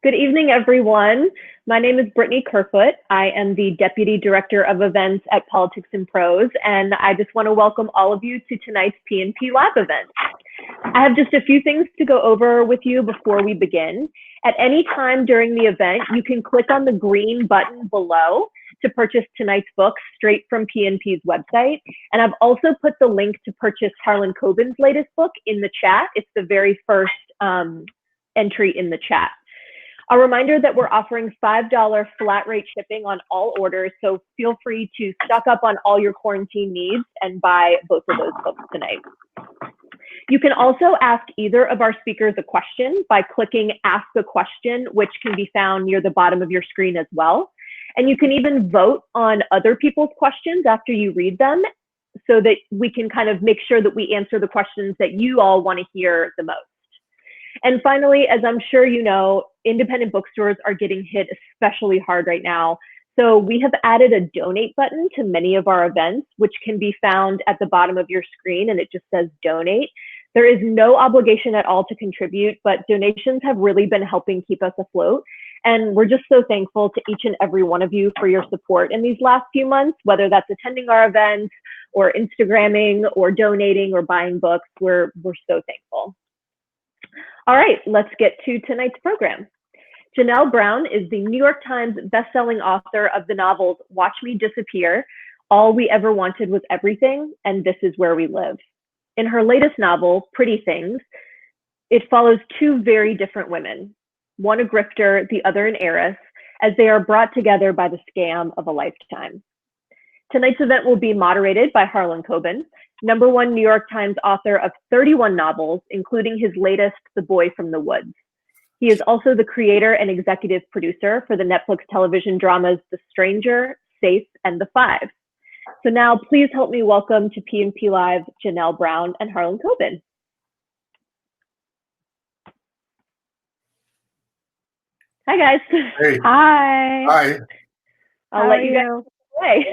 Good evening, everyone. My name is Brittany Kerfoot. I am the Deputy Director of Events at Politics and Prose, and I just want to welcome all of you to tonight's P&P Lab event. I have just a few things to go over with you before we begin. At any time during the event, you can click on the green button below to purchase tonight's book straight from P&P's website. And I've also put the link to purchase Harlan Coben's latest book in the chat. It's the very first entry in the chat. A reminder that we're offering $5 flat rate shipping on all orders, so feel free to stock up on all your quarantine needs and buy both of those books tonight. You can also ask either of our speakers a question by clicking Ask a Question, which can be found near the bottom of your screen as well. And you can even vote on other people's questions after you read them so that we can kind of make sure that we answer the questions that you all want to hear the most. And finally, as I'm sure you know, independent bookstores are getting hit especially hard right now. So we have added a donate button to many of our events, which can be found at the bottom of your screen, and it just says donate. There is no obligation at all to contribute, but donations have really been helping keep us afloat. And we're just so thankful to each and every one of you for your support in these last few months, whether that's attending our events or Instagramming or donating or buying books. We're so thankful. All right, let's get to tonight's program. Janelle Brown is the New York Times bestselling author of the novels Watch Me Disappear, All We Ever Wanted Was Everything, and This Is Where We Live. In her latest novel, Pretty Things, it follows two very different women, one a grifter, the other an heiress, as they are brought together by the scam of a lifetime. Tonight's event will be moderated by Harlan Coben, #1 New York Times author of 31 novels, including his latest, The Boy from the Woods. He is also the creator and executive producer for the Netflix television dramas The Stranger, Safe, and The Five. So now please help me welcome to P&P Live, Janelle Brown and Harlan Coben. Hi, guys. Hey. Hi. Hi. I'll let you guys away.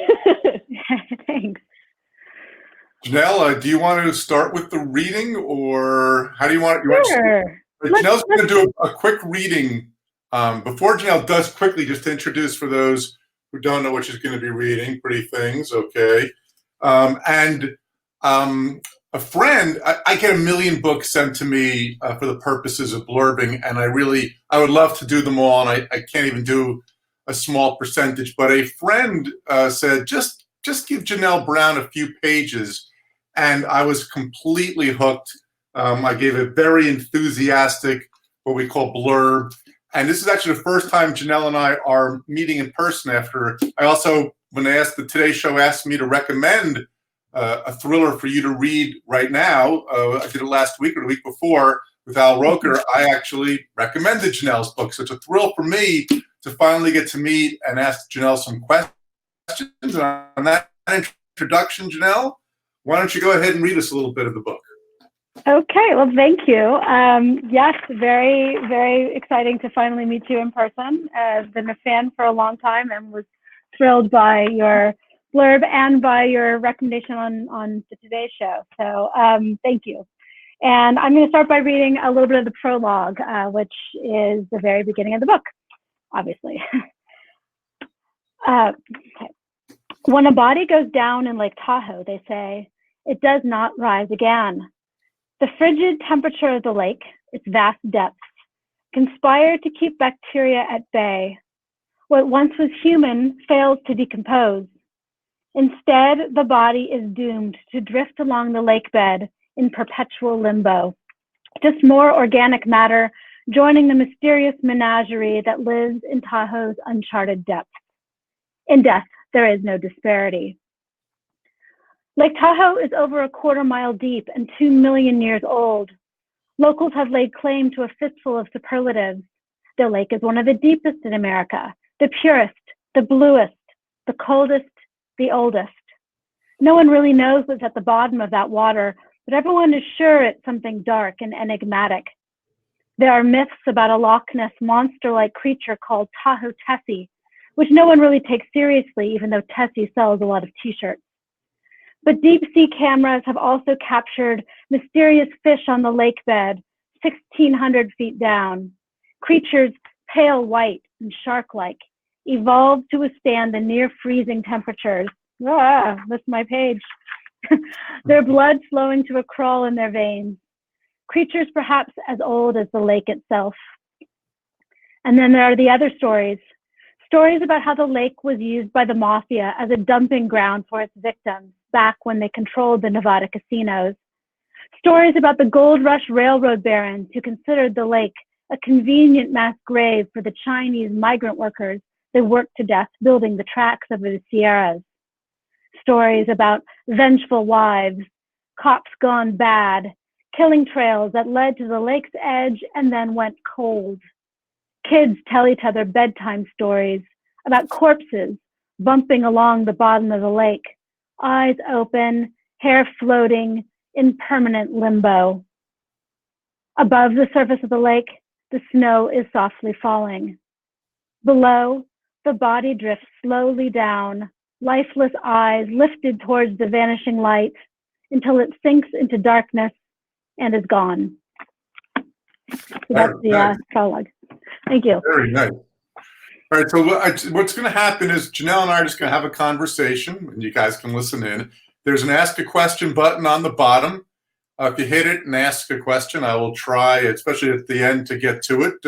Thanks. Janelle, do you want to start with the reading, or how do you want it? Sure. Janelle's going to do a quick reading. Before Janelle does, quickly, just to introduce for those who don't know what she's going to be reading, Pretty Things, okay. A friend, I get 1 million books sent to me for the purposes of blurbing, and I would love to do them all, and I can't even do a small percentage, but a friend said, just give Janelle Brown a few pages, and I was completely hooked. I gave a very enthusiastic, what we call blurb, and this is actually the first time Janelle and I are meeting in person after. I also, when they asked, the Today Show asked me to recommend a thriller for you to read right now. I did it last week or the week before with Al Roker. I actually recommended Janelle's book, so it's a thrill for me to finally get to meet and ask Janelle some questions. And on that introduction, Janelle, why don't you go ahead and read us a little bit of the book? Okay, well, thank you. Yes, very, very exciting to finally meet you in person. I've been a fan for a long time and was thrilled by your blurb and by your recommendation on the Today Show. So thank you. And I'm going to start by reading a little bit of the prologue, which is the very beginning of the book, obviously. Okay. When a body goes down in Lake Tahoe, they say, it does not rise again. The frigid temperature of the lake, its vast depths, conspire to keep bacteria at bay. What once was human fails to decompose. Instead, the body is doomed to drift along the lake bed in perpetual limbo. Just more organic matter joining the mysterious menagerie that lives in Tahoe's uncharted depths. In death, there is no disparity. Lake Tahoe is over 1/4 mile deep and 2 million years old. Locals have laid claim to a fistful of superlatives. The lake is one of the deepest in America, the purest, the bluest, the coldest, the oldest. No one really knows what's at the bottom of that water, but everyone is sure it's something dark and enigmatic. There are myths about a Loch Ness monster-like creature called Tahoe Tessie, which no one really takes seriously, even though Tessie sells a lot of t-shirts. But deep sea cameras have also captured mysterious fish on the lake bed, 1,600 feet down. Creatures pale white and shark-like, evolved to withstand the near-freezing temperatures. Ah, that's my page. Their blood flowing to a crawl in their veins. Creatures perhaps as old as the lake itself. And then there are the other stories. Stories about how the lake was used by the mafia as a dumping ground for its victims back when they controlled the Nevada casinos. Stories about the gold rush railroad barons who considered the lake a convenient mass grave for the Chinese migrant workers they worked to death building the tracks over the Sierras. Stories about vengeful wives, cops gone bad, killing trails that led to the lake's edge and then went cold. Kids tell each other bedtime stories about corpses bumping along the bottom of the lake, eyes open, hair floating in permanent limbo. Above the surface of the lake, the snow is softly falling. Below, the body drifts slowly down, lifeless eyes lifted towards the vanishing light until it sinks into darkness and is gone. So that's the prologue. Thank you. Very nice. All right, so what's going to happen is Janelle and I are just going to have a conversation, and you guys can listen in. There's an Ask a Question button on the bottom. If you hit it and ask a question, I will try, especially at the end, to get to it.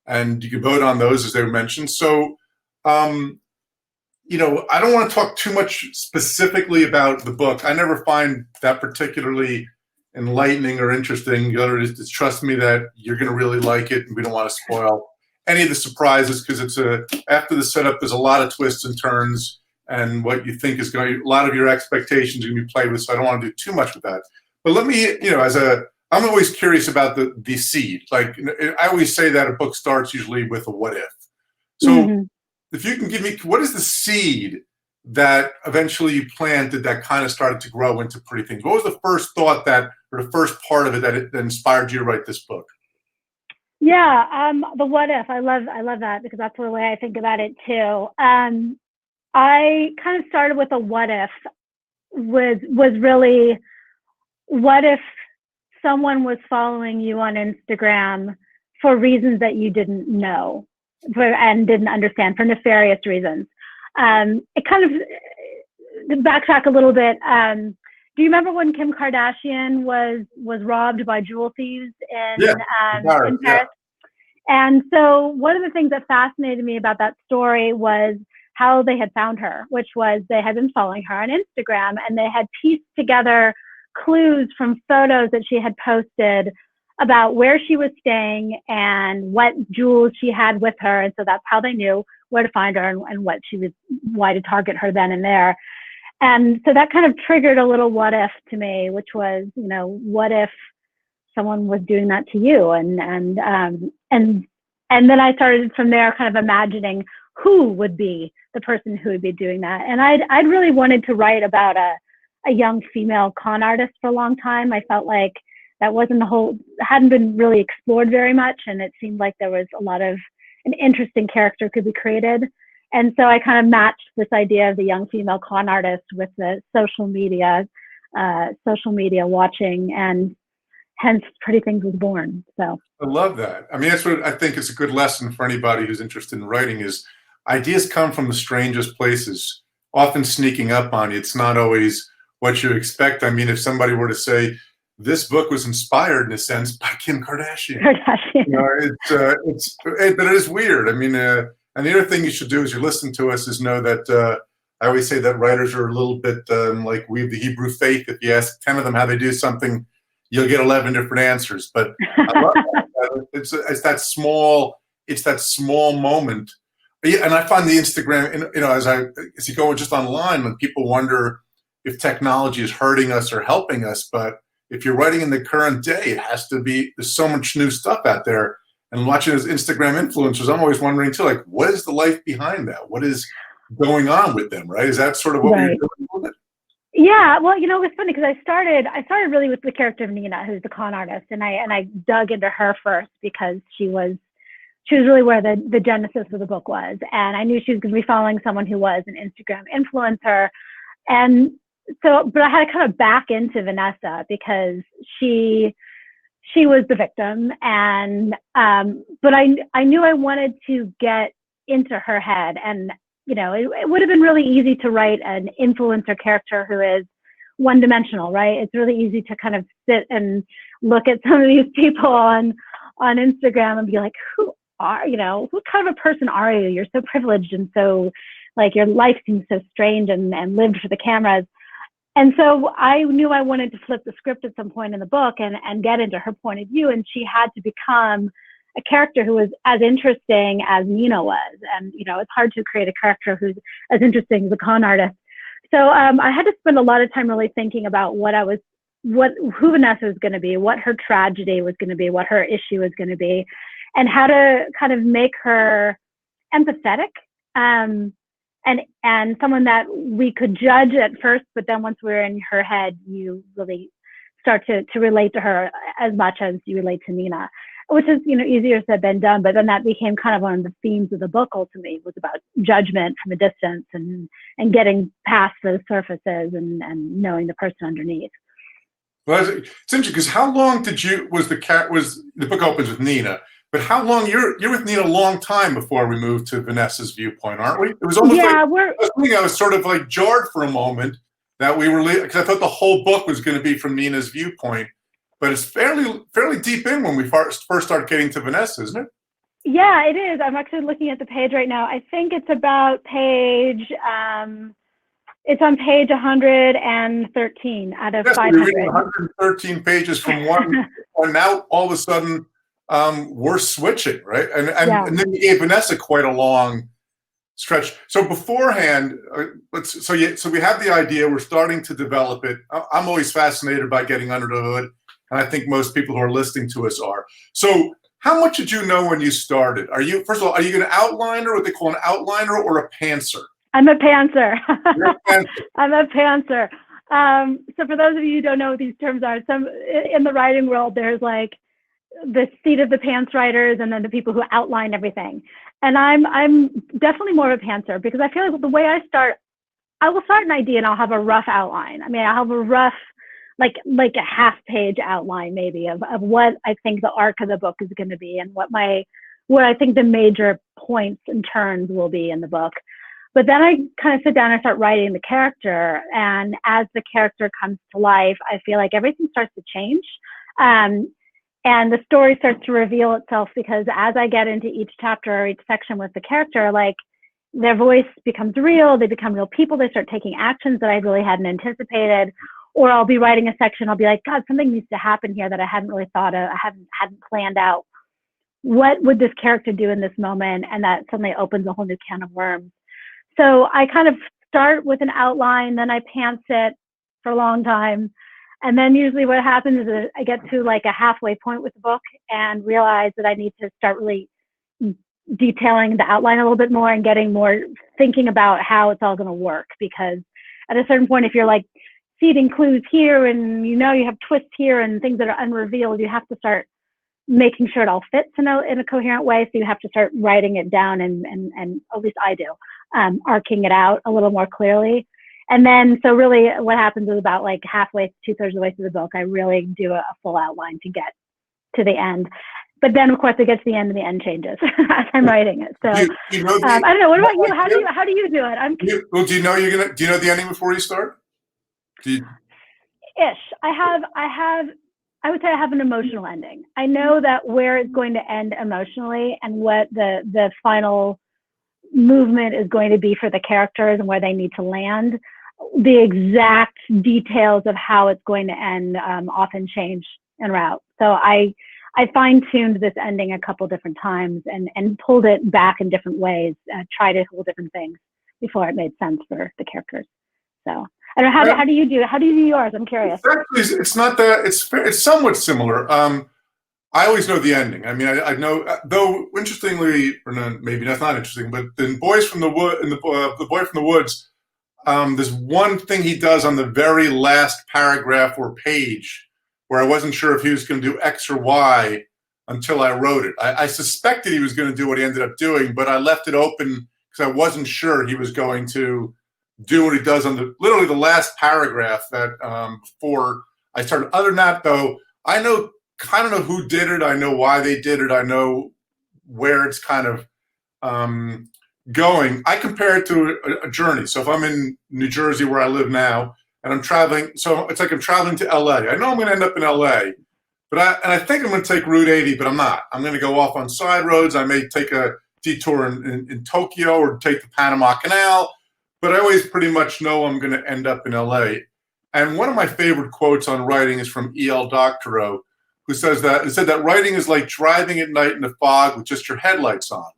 And you can vote on those, as they were mentioned. So, you know, I don't want to talk too much specifically about the book. I never find that particularly enlightening or interesting. You know, just trust me that you're going to really like it, and we don't want to spoil any of the surprises, because it's after the setup, there's a lot of twists and turns, and what you think is going to, a lot of your expectations are going to be played with, so I don't want to do too much with that. But let me, you know, I'm always curious about the seed. Like, I always say that a book starts usually with a what if. So if you can give me, what is the seed that eventually you planted that kind of started to grow into pretty things? What was the first thought or the first part of it that inspired you to write this book? Yeah, the what if. I love that, because that's the way I think about it too. I kind of started with a what if was really, what if someone was following you on Instagram for reasons that you didn't know and didn't understand, for nefarious reasons? It kind of, to backtrack a little bit, do you remember when Kim Kardashian was robbed by jewel thieves in Paris? Yeah. And so one of the things that fascinated me about that story was how they had found her, which was they had been following her on Instagram, and they had pieced together clues from photos that she had posted about where she was staying and what jewels she had with her. And so that's how they knew where to find her and why to target her then and there. And so that kind of triggered a little what if to me, which was, you know, what if someone was doing that to you? And then I started from there kind of imagining who would be the person who would be doing that. And I'd really wanted to write about a young female con artist for a long time. I felt like that hadn't been really explored very much. And it seemed like there was an interesting character could be created. And so I kind of matched this idea of the young female con artist with the social media watching, and hence Pretty Things was born. So I love that. I mean, that's what I think is a good lesson for anybody who's interested in writing, is ideas come from the strangest places, often sneaking up on you. It's not always what you expect. I mean, if somebody were to say, this book was inspired in a sense by Kim Kardashian. You know, but it is weird. I mean, and the other thing you should do as you listen to us is know that I always say that writers are a little bit like we have the Hebrew faith. If you ask 10 of them how they do something, you'll get 11 different answers. But I love that. It's that small moment. Yeah, and I find the Instagram, you know, as you go just online, when people wonder if technology is hurting us or helping us, but if you're writing in the current day, it has to be, there's so much new stuff out there. And watching those Instagram influencers, I'm always wondering too, like, what is the life behind that? What is going on with them, right? Is that sort of what you're doing with it? Yeah, well, you know, it's funny because I started really with the character of Nina, who's the con artist, and I dug into her first because she was really where the genesis of the book was, and I knew she was going to be following someone who was an Instagram influencer, and so, but I had to kind of back into Vanessa because she she was the victim, and but I knew I wanted to get into her head, and it would have been really easy to write an influencer character who is one-dimensional, right? It's really easy to kind of sit and look at some of these people on Instagram and be like, what kind of a person are you? You're so privileged, and so like your life seems so strange and lived for the cameras. And so I knew I wanted to flip the script at some point in the book and get into her point of view. And she had to become a character who was as interesting as Nina was. And, it's hard to create a character who's as interesting as a con artist. So I had to spend a lot of time really thinking about who Vanessa was going to be, what her tragedy was going to be, what her issue was going to be, and how to kind of make her empathetic. And someone that we could judge at first, but then once we're in her head, you really start to relate to her as much as you relate to Nina, which is, easier said than done. But then that became kind of one of the themes of the book ultimately, was about judgment from a distance and getting past those surfaces and knowing the person underneath. Well, it's interesting because how long was the book opens with Nina? But how long you're with Nina a long time before we moved to Vanessa's viewpoint, aren't we? It was almost I was sort of like jarred for a moment that we were, because I thought the whole book was going to be from Nina's viewpoint, but it's fairly deep in when we first started getting to Vanessa, isn't it? Yeah, it is. I'm actually looking at the page right now. I think it's about it's on page 113 out of 500. We're reading 113 pages from one, and now all of a sudden, we're switching, right? And then you gave Vanessa quite a long stretch. So beforehand, so we have the idea, we're starting to develop it. I'm always fascinated by getting under the hood, and I think most people who are listening to us are. So how much did you know when you started? First of all, are you an outliner, what they call an outliner, or a pantser? I'm a pantser. You're a pantser. I'm a pantser. So for those of you who don't know what these terms are, in the writing world, there's like the seat of the pants writers and then the people who outline everything. And I'm definitely more of a pantser, because I feel like the way I will start an idea and I'll have a rough outline. I mean, I'll have a rough, like a half page outline maybe of what I think the arc of the book is going to be and what I think the major points and turns will be in the book. But then I kind of sit down and start writing the character. And as the character comes to life, I feel like everything starts to change. And the story starts to reveal itself, because as I get into each chapter or each section with the character, like their voice becomes real, they become real people, they start taking actions that I really hadn't anticipated. Or I'll be writing a section, I'll be like, God, something needs to happen here that I hadn't really thought of, I hadn't planned out. What would this character do in this moment? And that suddenly opens a whole new can of worms. So I kind of start with an outline, then I pants it for a long time. And then usually what happens is I get to like a halfway point with the book and realize that I need to start really detailing the outline a little bit more and getting more thinking about how it's all going to work. Because at a certain point, if you're like seeding clues here and you have twists here and things that are unrevealed, you have to start making sure it all fits in a coherent way. So you have to start writing it down and at least I do, arcing it out a little more clearly. And then, so really what happens is about like halfway, 2/3 of the way through the book, I really do a full outline to get to the end. But then, of course, it gets to the end and the end changes as I'm writing it. So I don't know. What about you? How do you do it? Well, do you know the ending before you start? Ish. I would say I have an emotional ending. I know that where it's going to end emotionally and what the final movement is going to be for the characters and where they need to land. The exact details of how it's going to end often change en route. So I fine-tuned this ending a couple different times and pulled it back in different ways, tried a couple different things before it made sense for the characters. So I don't know, how do you do yours? I'm curious. It's not that, it's somewhat similar. I always know the ending. I mean, I know, though interestingly, or not, maybe that's not interesting, but in The Boy from the Woods, there's one thing he does on the very last paragraph or page where I wasn't sure if he was going to do X or Y until I wrote it. I suspected he was going to do what he ended up doing, but I left it open because I wasn't sure he was going to do what he does on literally the last paragraph that before I started. Other than that, though, I know kind of know who did it. I know why they did it. I know where it's kind of going. I compare it to a journey. So if I'm in New Jersey where I live now and I'm traveling, so it's like I'm traveling to LA. I know I'm going to end up in LA, but I think I'm going to take Route 80, but I'm not. I'm going to go off on side roads. I may take a detour in Tokyo or take the Panama Canal, but I always pretty much know I'm going to end up in LA. And one of my favorite quotes on writing is from Elle Doctorow, who said that writing is like driving at night in the fog with just your headlights on.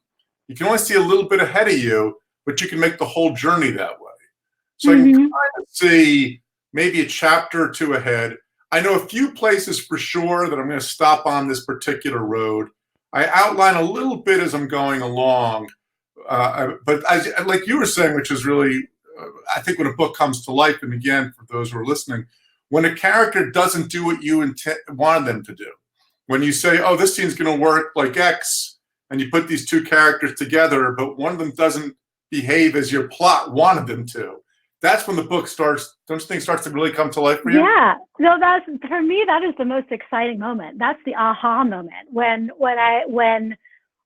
You can only see a little bit ahead of you, but you can make the whole journey that way. So I can kind of see maybe a chapter or two ahead. I know a few places for sure that I'm going to stop on this particular road. I outline a little bit as I'm going along, but like you were saying, which is really, I think when a book comes to life, and again, for those who are listening, when a character doesn't do what you wanted them to do, when you say, oh, this scene's going to work like X, and you put these two characters together, but one of them doesn't behave as your plot wanted them to, that's when the book starts, don't you think, starts to really come to life for you? Yeah, no, that's, for me, that is the most exciting moment. That's the aha moment, when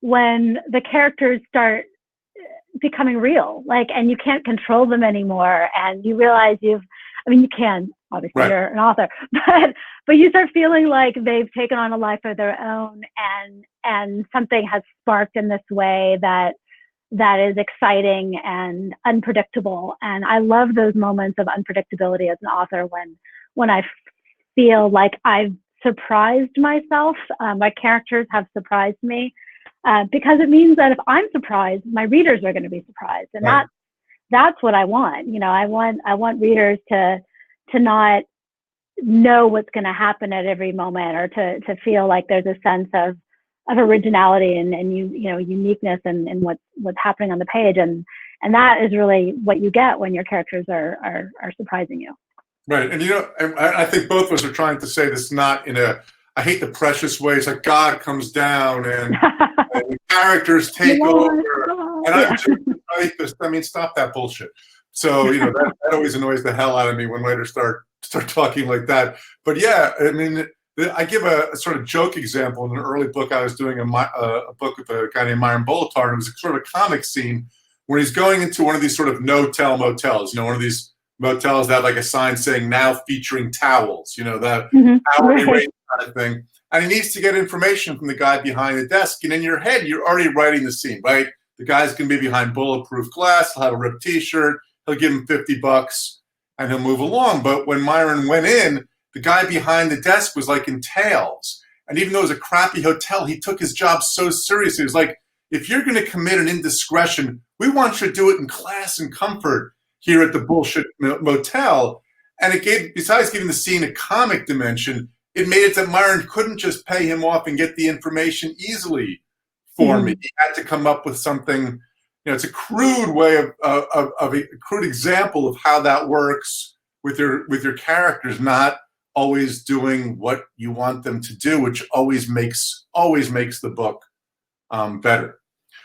the characters start becoming real, like, and you can't control them anymore, and you realize you can, obviously, right. You're an author, but you start feeling like they've taken on a life of their own, and something has sparked in this way that is exciting and unpredictable. And I love those moments of unpredictability as an author, when I feel like I've surprised myself. My characters have surprised me, because it means that if I'm surprised, my readers are going to be surprised, and right. That's what I want. You know, I want readers to not know what's going to happen at every moment, or to feel like there's a sense of originality and uniqueness in what's happening on the page, and that is really what you get when your characters are surprising you. Right, and I think both of us are trying to say this not in a, I hate the precious way. It's like God comes down and the characters take over. And I mean, stop that bullshit. So that always annoys the hell out of me when writers start talking like that. But yeah, I mean, I give a sort of joke example. In an early book, I was doing a book with a guy named Myron Bolitar, and it was sort of a comic scene where he's going into one of these sort of no-tell motels. One of these motels that have like a sign saying "now featuring towels." That hourly rate kind of thing. And he needs to get information from the guy behind the desk. And in your head, you're already writing the scene, right? The guy's going to be behind bulletproof glass. He'll have a ripped T-shirt. He'll give him $50, and he'll move along. But when Myron went in, the guy behind the desk was like in tails. And even though it was a crappy hotel, he took his job so seriously. It was like, if you're going to commit an indiscretion, we want you to do it in class and comfort here at the bullshit motel. And it gave, besides giving the scene a comic dimension, it made it that Myron couldn't just pay him off and get the information easily for me. He had to come up with something. It's a crude way of a crude example of how that works with your characters, not always doing what you want them to do, which always makes the book better.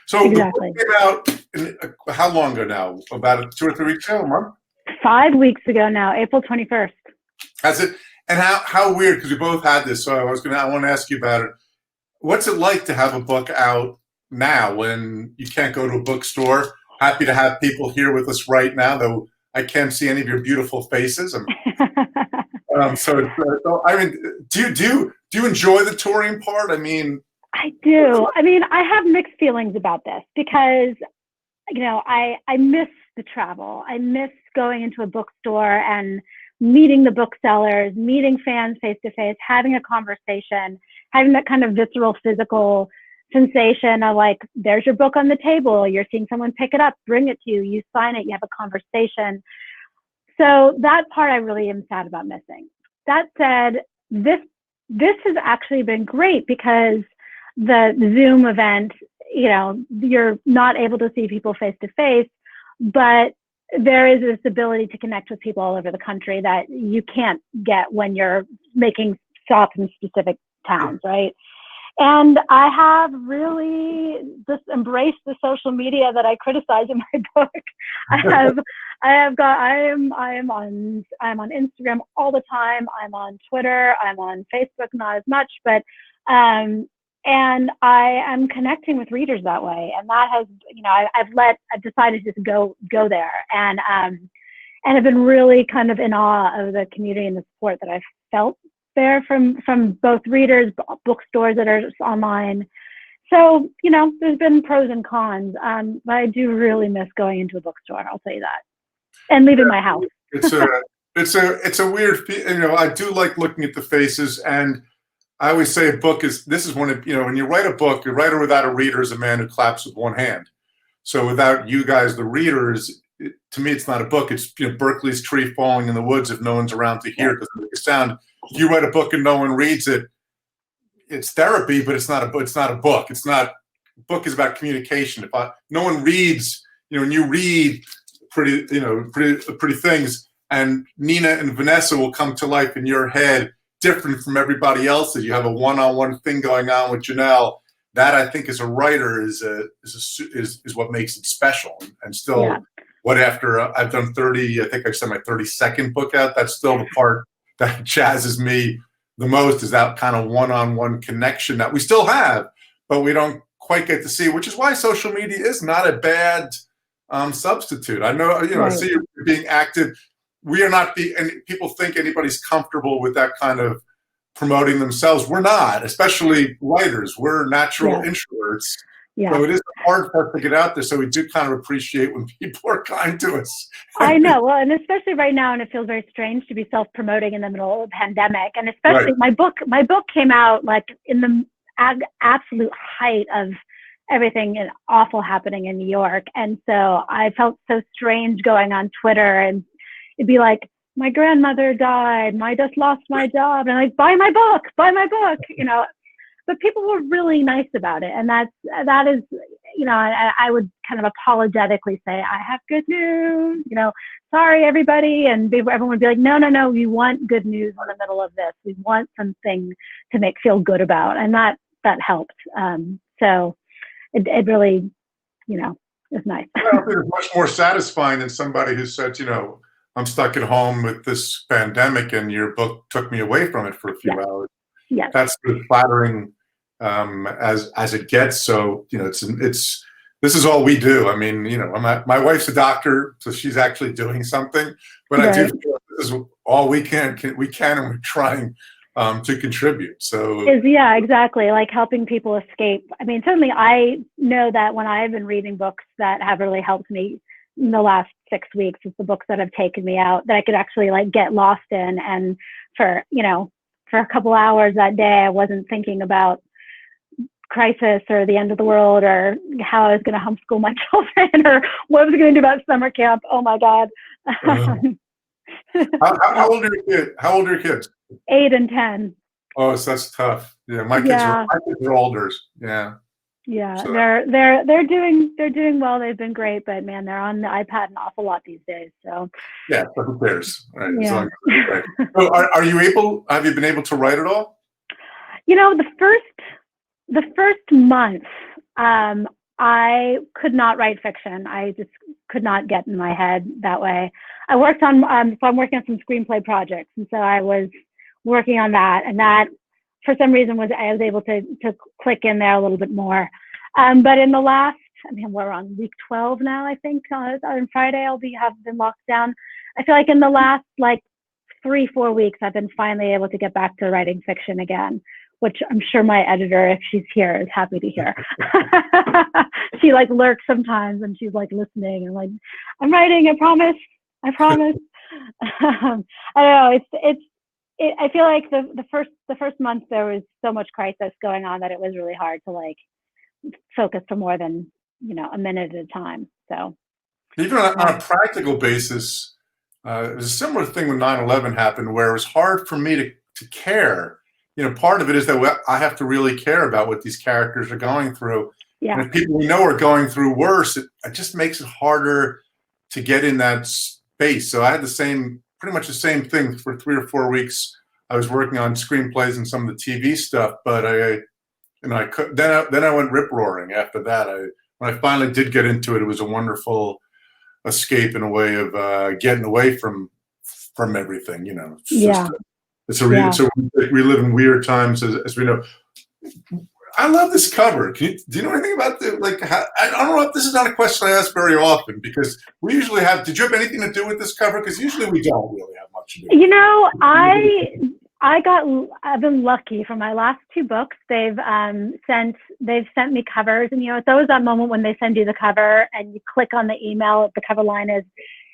So exactly. The book came out how long ago now? About 2 or 3 weeks ago, a month? 5 weeks ago now, April 21st. Has it? And how weird, because we both had this, so I want to ask you about it. What's it like to have a book out now when you can't go to a bookstore? Happy to have people here with us right now, though I can't see any of your beautiful faces. So I mean, do you enjoy the touring part? I mean, I do. I mean, I have mixed feelings about this because, I miss the travel. I miss going into a bookstore and meeting the booksellers, meeting fans face to face, having a conversation, having that kind of visceral, physical sensation of like, there's your book on the table, you're seeing someone pick it up, bring it to you, you sign it, you have a conversation. So that part I really am sad about missing. That said, this has actually been great because the Zoom event, you're not able to see people face to face, but there is this ability to connect with people all over the country that you can't get when you're making stops in specific towns, right? And I have really just embraced the social media that I criticize in my book. I'm on Instagram all the time. I'm on Twitter. I'm on Facebook, not as much, but and I am connecting with readers that way. And that has, I've decided to just go there, and have been really kind of in awe of the community and the support that I've felt there from both readers, bookstores that are just online. So, there's been pros and cons, but I do really miss going into a bookstore. I'll tell you that, and leaving my house. It's a weird, I do like looking at the faces, and I always say this is one of, when you write a book, a writer without a reader is a man who claps with one hand. So without you guys, the readers, to me, it's not a book. It's Berkeley's tree falling in the woods if no one's around to hear it, doesn't make a sound. If you write a book and no one reads it, it's therapy, but it's not a book. Book is about communication. If no one reads, when you read pretty things, and Nina and Vanessa will come to life in your head, different from everybody else's. You have a one-on-one thing going on with Janelle. That, I think, as a writer is what makes it special. And still, after I've done 30, I think I've sent my 32nd book out. That's still the part that jazzes me the most, is that kind of one-on-one connection that we still have, but we don't quite get to see, which is why social media is not a bad substitute. I know, right. I see you being active. We are not and people think anybody's comfortable with that kind of promoting themselves. We're not, especially writers. We're natural introverts. Yeah. So it is hard for us to get out there. So we do kind of appreciate when people are kind to us. I know. Well, and especially right now, and it feels very strange to be self-promoting in the middle of a pandemic. And especially my book came out like in the absolute height of everything awful happening in New York. And so I felt so strange going on Twitter, and it'd be like, my grandmother died, I just lost my job, and like, buy my book, but people were really nice about it. And that is, I would kind of apologetically say, I have good news, sorry everybody. And everyone would be like, no, we want good news in the middle of this. We want something to feel good about. And that helped. So it really, is nice. Well, it's much more satisfying than somebody who said, I'm stuck at home with this pandemic and your book took me away from it for a few hours. Yeah. That's the flattering as it gets. So, this is all we do. I mean, my wife's a doctor, so she's actually doing something, but I do feel like this is all we can, and we're trying to contribute. So exactly. Like helping people escape. I mean, certainly I know that when I've been reading books that have really helped me in the last 6 weeks, it's the books that have taken me out that I could actually like get lost in. And for a couple hours that day, I wasn't thinking about crisis or the end of the world or how I was going to homeschool my children or what I was going to do about summer camp. Oh my God. How old are your kids? 8 and 10. Oh, so that's tough. Yeah, my kids are older. Yeah. Yeah, so they're doing well. They've been great, but man, they're on the iPad an awful lot these days. So yeah, so who cares? Right. Yeah. So have you been able to write at all? The first month, I could not write fiction. I just could not get in my head that way. I worked on so I'm working on some screenplay projects, and so I was working on that, and that for some reason I was able to click in there a little bit more. But in the last, we're on week 12 now, I think. On Friday, have been locked down. I feel like in the last 3-4 weeks, I've been finally able to get back to writing fiction again, which I'm sure my editor, if she's here, is happy to hear. She lurks sometimes and she's listening and I'm writing, I promise. I don't know. I feel like the first month there was so much crisis going on that it was really hard to focus for more than a minute at a time. So even on a practical basis, it was a similar thing when 9/11 happened, where it was hard for me to care. Part of it is that I have to really care about what these characters are going through. Yeah. And if people we know are going through worse, it just makes it harder to get in that space. So I had pretty much the same thing for 3 or 4 weeks. I was working on screenplays and some of the TV stuff, but then I went rip roaring after that. When I finally did get into it, it was a wonderful escape and a way of getting away from everything. You know, it's Yeah. just we live in weird times, as we know. I love this cover. Do you know anything about I don't know if this is not a question I ask very often, because we usually have. Did you have anything to do with this cover? Because usually we don't really have much to do. You know, I've been lucky for my last 2 books. They've sent me covers, and you know, it's always that moment when they send you the cover and you click on the email. The cover line is,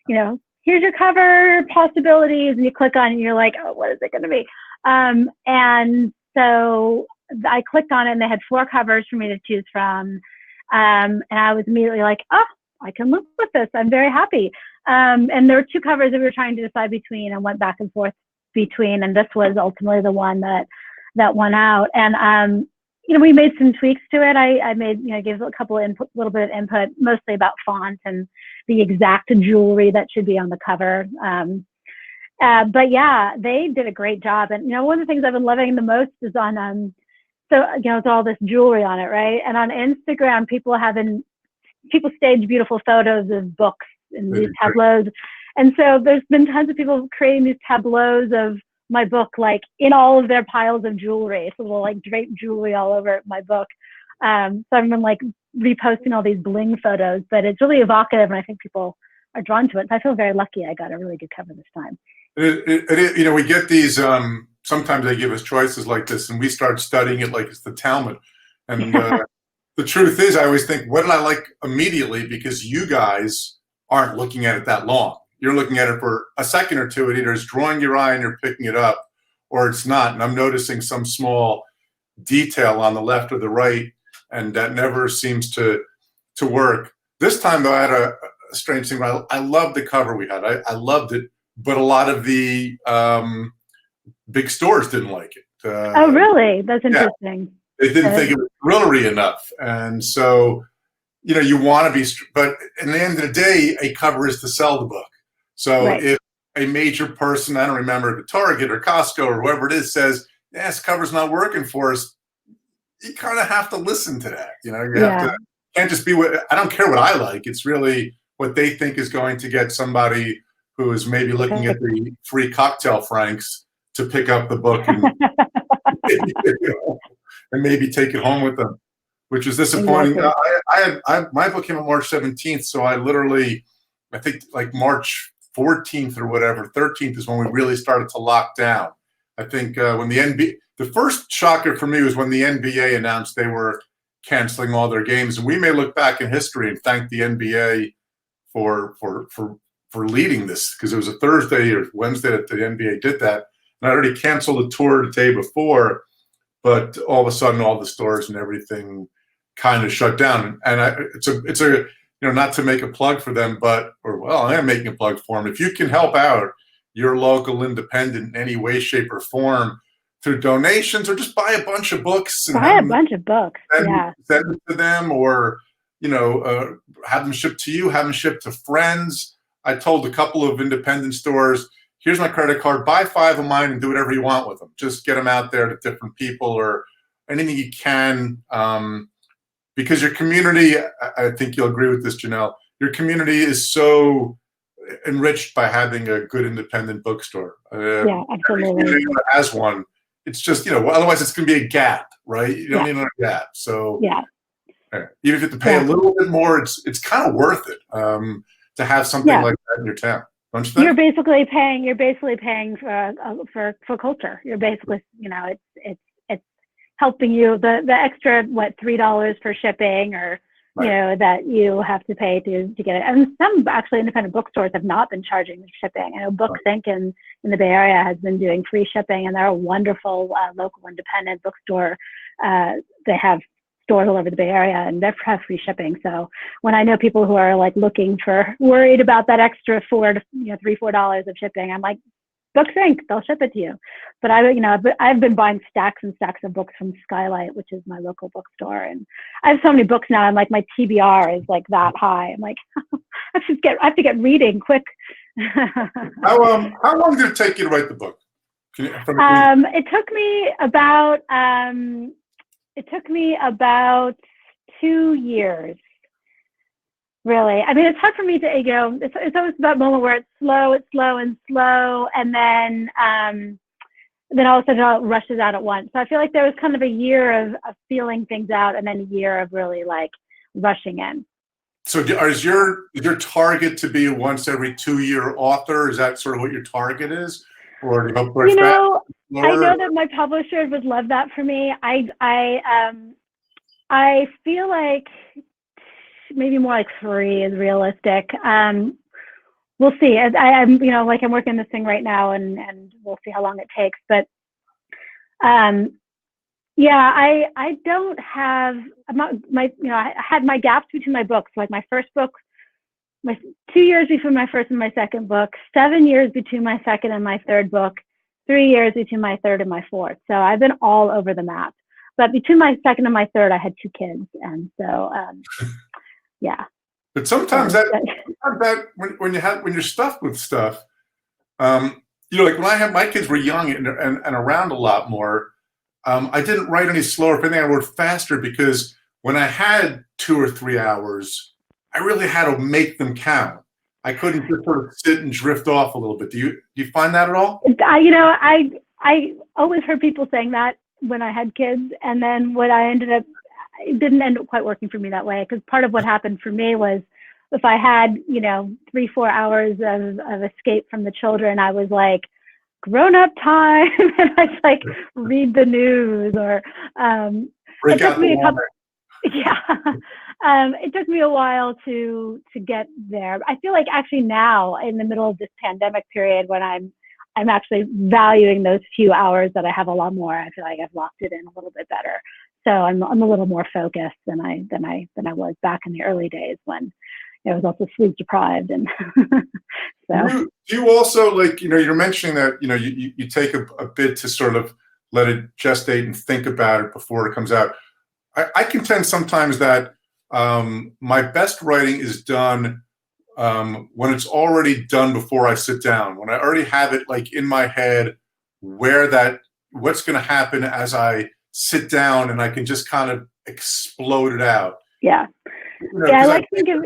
you know, here's your cover possibilities, and you click on it and you're like, oh, what is it going to be? And so I clicked on it and they had 4 covers for me to choose from. And I was immediately like, oh, I can live with this. I'm very happy. And there were 2 covers that we were trying to decide between and went back and forth between. And this was ultimately the one that won out. And, you know, we made some tweaks to it. I made, you know, gave a little bit of input, mostly about font and the exact jewelry that should be on the cover. But yeah, they did a great job. And, you know, one of the things I've been loving the most is on, so, you know, it's all this jewelry on it, right? And on Instagram, people stage beautiful photos of books and these tableaus. And so there's been tons of people creating these tableaus of my book, like in all of their piles of jewelry. So they'll like drape jewelry all over my book. So I've been like reposting all these bling photos, but it's really evocative, and I think people are drawn to it. So I feel very lucky I got a really good cover this time. You know, we get these, sometimes they give us choices like this, and we start studying it like it's the Talmud. And the truth is, I always think, what did I like immediately? Because you guys aren't looking at it that long. You're looking at it for a second or two. It either is drawing your eye and you're picking it up, or it's not. And I'm noticing some small detail on the left or the right, and that never seems to work. This time, though, I had a strange thing. I loved the cover we had. I loved it, but a lot of the big stores didn't like it. Oh, really? That's interesting. They didn't think it was thrillery enough. And so, you know, you want to be, but in the end of the day, a cover is to sell the book. So if a major person, I don't remember, the Target or Costco or whoever it is, says, this cover's not working for us, you kind of have to listen to that. You know, you have to, can't just be I don't care what I like. It's really what they think is going to get somebody who is maybe looking at the free cocktail franks to pick up the book and, and maybe take it home with them, which is disappointing. Exactly. My book came on March 17th, so I think like March 14th or whatever, 13th is when we really started to lock down. I think when the first shocker for me was when the NBA announced they were canceling all their games, and we may look back in history and thank the NBA for leading this, because it was a Thursday or Wednesday that the NBA did that, and I already canceled the tour the day before, but all of a sudden all the stores and everything kind of shut down. And it's a you know, not to make a plug for them, I am making a plug for them. If you can help out your local independent in any way, shape, or form through donations, or just buy a bunch of books. And buy a bunch of books, send it to them, or, you know, have them shipped to you, have them shipped to friends. I told a couple of independent stores, here's my credit card, buy 5 of mine and do whatever you want with them. Just get them out there to different people or anything you can. Because your community, I think you'll agree with this, Janelle, your community is so enriched by having a good independent bookstore. Yeah, absolutely. Every community that has one, it's just, you know, otherwise it's going to be a gap, right? You don't need another gap. So even if you have to pay a little bit more, it's kind of worth it to have something like that in your town. Don't you think? You're basically paying for culture. You're basically, you know, it's helping you, the extra, $3 for shipping, or you know, that you have to pay to get it. And some actually independent bookstores have not been charging shipping. I know Books Inc. in the Bay Area has been doing free shipping, and they're a wonderful local independent bookstore. They have stores all over the Bay Area, and they have free shipping. So when I know people who are like worried about that extra $3, $4 of shipping, I'm like, Books Inc., they'll ship it to you. But I've been buying stacks and stacks of books from Skylight, which is my local bookstore, and I have so many books now. I'm like, my TBR is like that high. I'm like, I have to get reading quick. How long did it take you to write the book? It took me about 2 years. Really. I mean, it's hard for me to, it's always that moment where it's slow, and then all of a sudden it rushes out at once. So I feel like there was kind of a year of feeling things out, and then a year of really like rushing in. So is your target to be a once every 2-year author? Is that sort of what your target is? Or do you hope for I know that my publisher would love that for me. I feel like maybe more like 3 is realistic. We'll see. I'm I'm working on this thing right now, and we'll see how long it takes. But I don't have I had my gaps between my books. Like my first book, my 2 years between my first and my second book, 7 years between my second and my third book, 3 years between my third and my fourth. So I've been all over the map. But between my second and my third, I had 2 kids, and so yeah. But sometimes when you're stuffed with stuff, like when my kids were young and around a lot more, I didn't write any slower. If anything, I wrote faster, because when I had 2 or 3 hours, I really had to make them count. I couldn't just sort of sit and drift off a little bit. Do you find that at all? I always heard people saying that when I had kids, and then it didn't end up quite working for me that way, because part of what happened for me was if I had 3-4 hours of escape from the children, I was like, grown-up time, and I'd like read the news, or it took me it took me a while to get there. I feel like actually now, in the middle of this pandemic period, when I'm actually valuing those few hours that I have a lot more, I feel like I've locked it in a little bit better. So I'm a little more focused than I was back in the early days when I was also sleep deprived. And so do you also, you're mentioning that you take a bit to sort of let it gestate and think about it before it comes out. I contend sometimes that my best writing is done when it's already done before I sit down, when I already have it in my head what's going to happen as I sit down, and I can just kind of explode it out. Yeah. I like to think of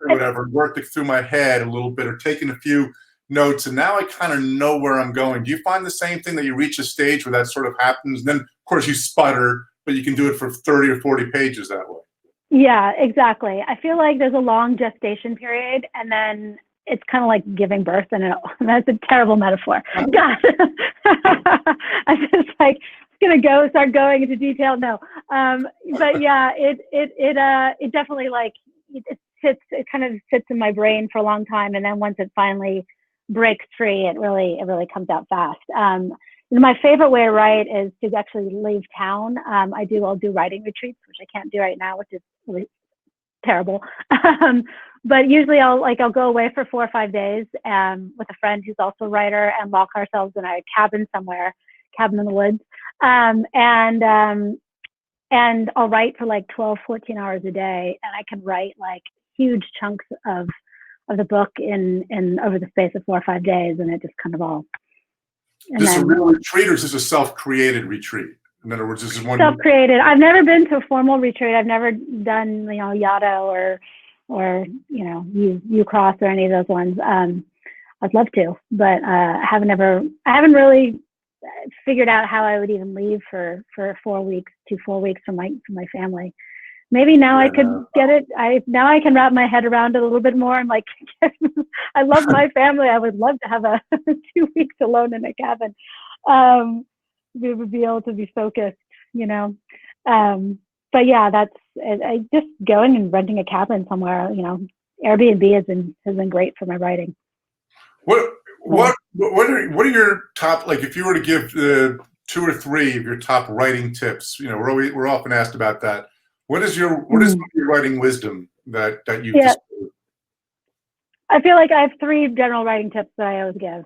whatever, worked it through my head a little bit, or taking a few notes, and now I kind of know where I'm going. Do you find the same thing, that you reach a stage where that sort of happens, and then of course you sputter, but you can do it for 30 or 40 pages that way? Yeah, exactly. I feel like there's a long gestation period, and then it's kind of like giving birth, and that's a terrible metaphor. God, I'm just like gonna start going into detail. No, but yeah, it definitely it kind of sits in my brain for a long time, and then once it finally breaks free, it really comes out fast. My favorite way to write is to actually leave town. I'll do writing retreats, which I can't do right now, which is really terrible. But usually I'll go away for 4 or 5 days with a friend who's also a writer, and lock ourselves in a cabin in the woods. And I'll write for 12, 14 hours a day, and I can write huge chunks of the book in over the space of 4 or 5 days, and it just kind of all. Is this a real retreat, or is this a self-created retreat? In other words, this is one self-created. I've never been to a formal retreat. I've never done Yaddo or U-Cross or any of those ones. I'd love to, but I haven't really figured out how I would even leave for 4 weeks, 4 weeks from my family. Maybe now I could get it. Now I can wrap my head around it a little bit more. I'm like, I love my family. I would love to have 2 weeks alone in a cabin. We would be able to be focused, But yeah, I just going and renting a cabin somewhere. Airbnb has been great for my writing. What are your top, if you were to give 2 or 3 of your top writing tips? We're often asked about that. What is your writing wisdom that you've discovered? I feel like I have 3 general writing tips that I always give.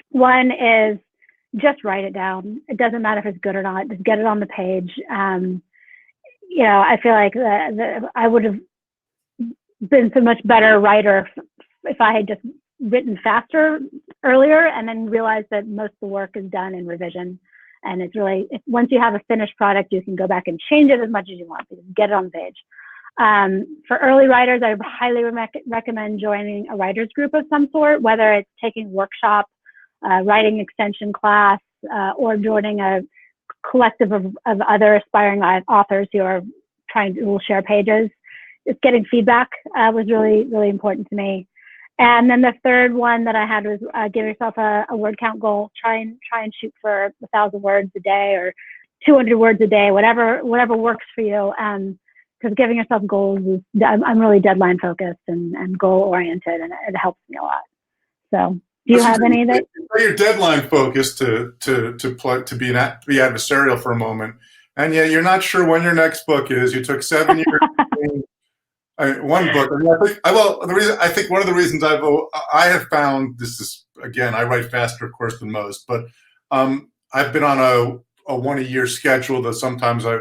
One is just write it down. It doesn't matter if it's good or not. Just get it on the page. I feel like I would have been so much better writer if I had just written faster earlier, and then realized that most of the work is done in revision. And it's really, once you have a finished product, you can go back and change it as much as you want. Just get it on the page. For early writers, I highly recommend joining a writers group of some sort, whether it's taking workshop, writing extension class, or joining a collective of other aspiring authors who are will share pages. Just getting feedback was really, really important to me. And then the third one that I had was give yourself a word count goal. Try and shoot for 1,000 words a day or 200 words a day, whatever works for you. Because giving yourself goals is, I'm really deadline focused and goal oriented, and it helps me a lot. So, do you have any of that? You're deadline focused to be adversarial for a moment, and yeah, you're not sure when your next book is. You took 7 years. One book. I think one of the reasons I have found this is, again, I write faster, of course, than most, but I've been on a 1 a year schedule that sometimes I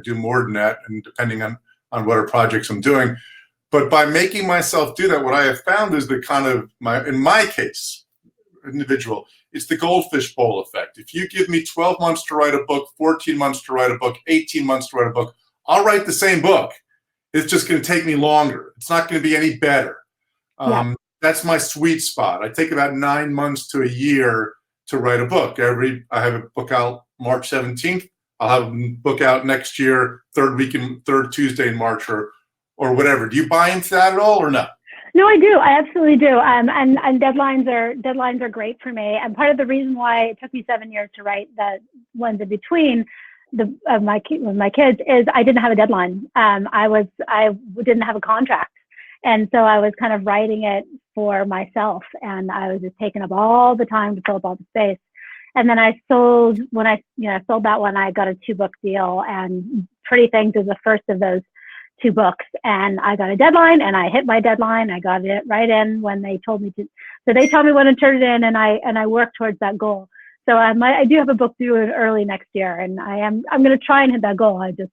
do more than that, and depending on what projects I'm doing. But by making myself do that, what I have found is the kind of in my case, individual, it's the goldfish bowl effect. If you give me 12 months to write a book, 14 months to write a book, 18 months to write a book, I'll write the same book. It's just going to take me longer. It's not going to be any better. That's my sweet spot. I take about 9 months to a year to write a book. I have a book out March 17th. I'll have a book out next year, third Tuesday in March or whatever. Do you buy into that at all or no? No, I do. I absolutely do. And deadlines are great for me. And part of the reason why it took me 7 years to write the ones in between with my kids is I didn't have a deadline. I didn't have a contract. And so I was kind of writing it for myself, and I was just taking up all the time to fill up all the space. And then I sold that one, I got a 2-book deal, and Pretty Things is the first of those 2 books. And I got a deadline, and I hit my deadline. I got it right in when they told me to. So they told me when to turn it in, and I worked towards that goal. So I do have a book due early next year, and I'm going to try and hit that goal. I just,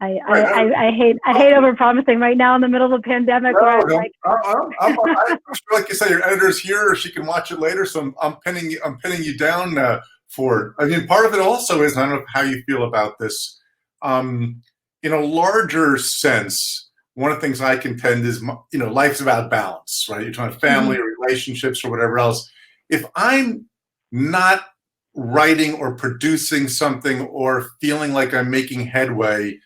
I hate overpromising right now in the middle of a pandemic. I feel like you said your editor's here, or she can watch it later. So I'm pinning you down for it. I mean, part of it also is, and I don't know how you feel about this. In a larger sense, one of the things I contend is, life's about balance, right? You're talking about family or relationships or whatever else. If I'm not writing or producing something or feeling like I'm making headway,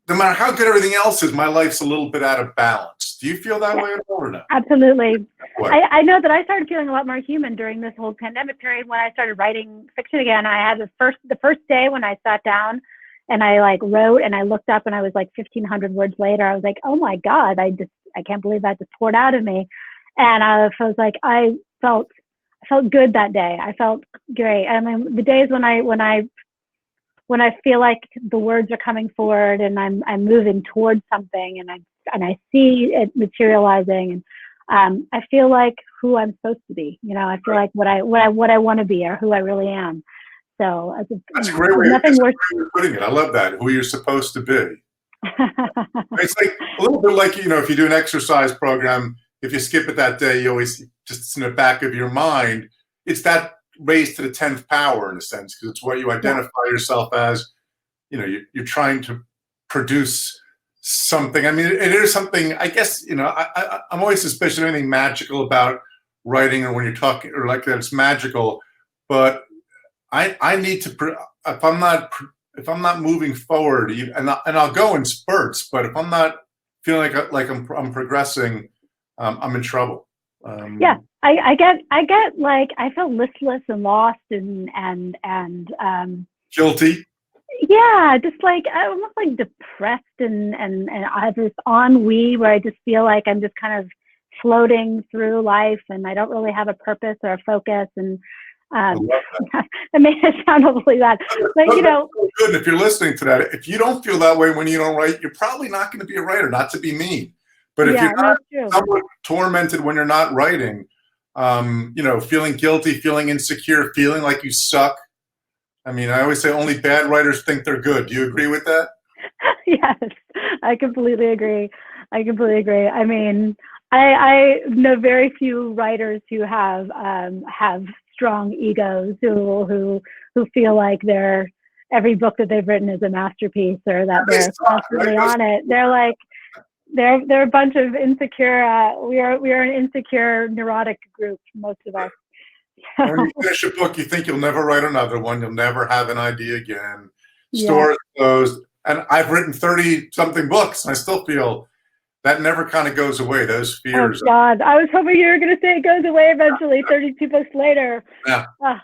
no matter how good everything else is, my life's a little bit out of balance. Do you feel that way at all or not? Absolutely. I know that I started feeling a lot more human during this whole pandemic period when I started writing fiction again. I had the first day when I sat down and I wrote, and I looked up and I was 1,500 words later. I was like, oh my God, I can't believe that just poured out of me. And I was like, I felt good that day. I felt great. I mean, the days when I feel like the words are coming forward and I'm moving towards something, and I see it materializing, and I feel like who I'm supposed to be. I feel like what I want to be, or who I really am. So that's a great way of putting it. I love that. Who you're supposed to be. It's like a little bit like, if you do an exercise program, if you skip it that day, you always just in the back of your mind, it's that raised to the 10th power in a sense, because it's what you identify yourself as. You're trying to produce something. I mean, it is something, I guess, I'm always suspicious of anything magical about writing, or when you're talking, or like that it's magical, but I need to, if I'm not moving forward, and I'll go in spurts, but if I'm not feeling like I'm progressing, I'm in trouble. I get I feel listless and lost and guilty. Yeah, just almost depressed and I have this ennui where I just feel like I'm just kind of floating through life, and I don't really have a purpose or a focus. And it may sound overly bad, but good. If you're listening to that, if you don't feel that way when you don't write, you're probably not going to be a writer. Not to be mean, but if you're not somewhat tormented when you're not writing, feeling guilty, feeling insecure, feeling like you suck. I mean, I always say only bad writers think they're good. Do you agree with that? Yes, I completely agree. I mean, I know very few writers who have strong egos, who feel like they're every book that they've written is a masterpiece, or that they're constantly right? on it. They're like, they're a bunch of insecure. We are an insecure, neurotic group, most of us. So, when you finish a book, you think you'll never write another one. You'll never have an idea again. yeah. Stores closed. And I've written 30-something books, and I still feel that never kind of goes away, those fears. Oh, God. I was hoping you were going to say it goes away eventually, 32 books later. Yeah. I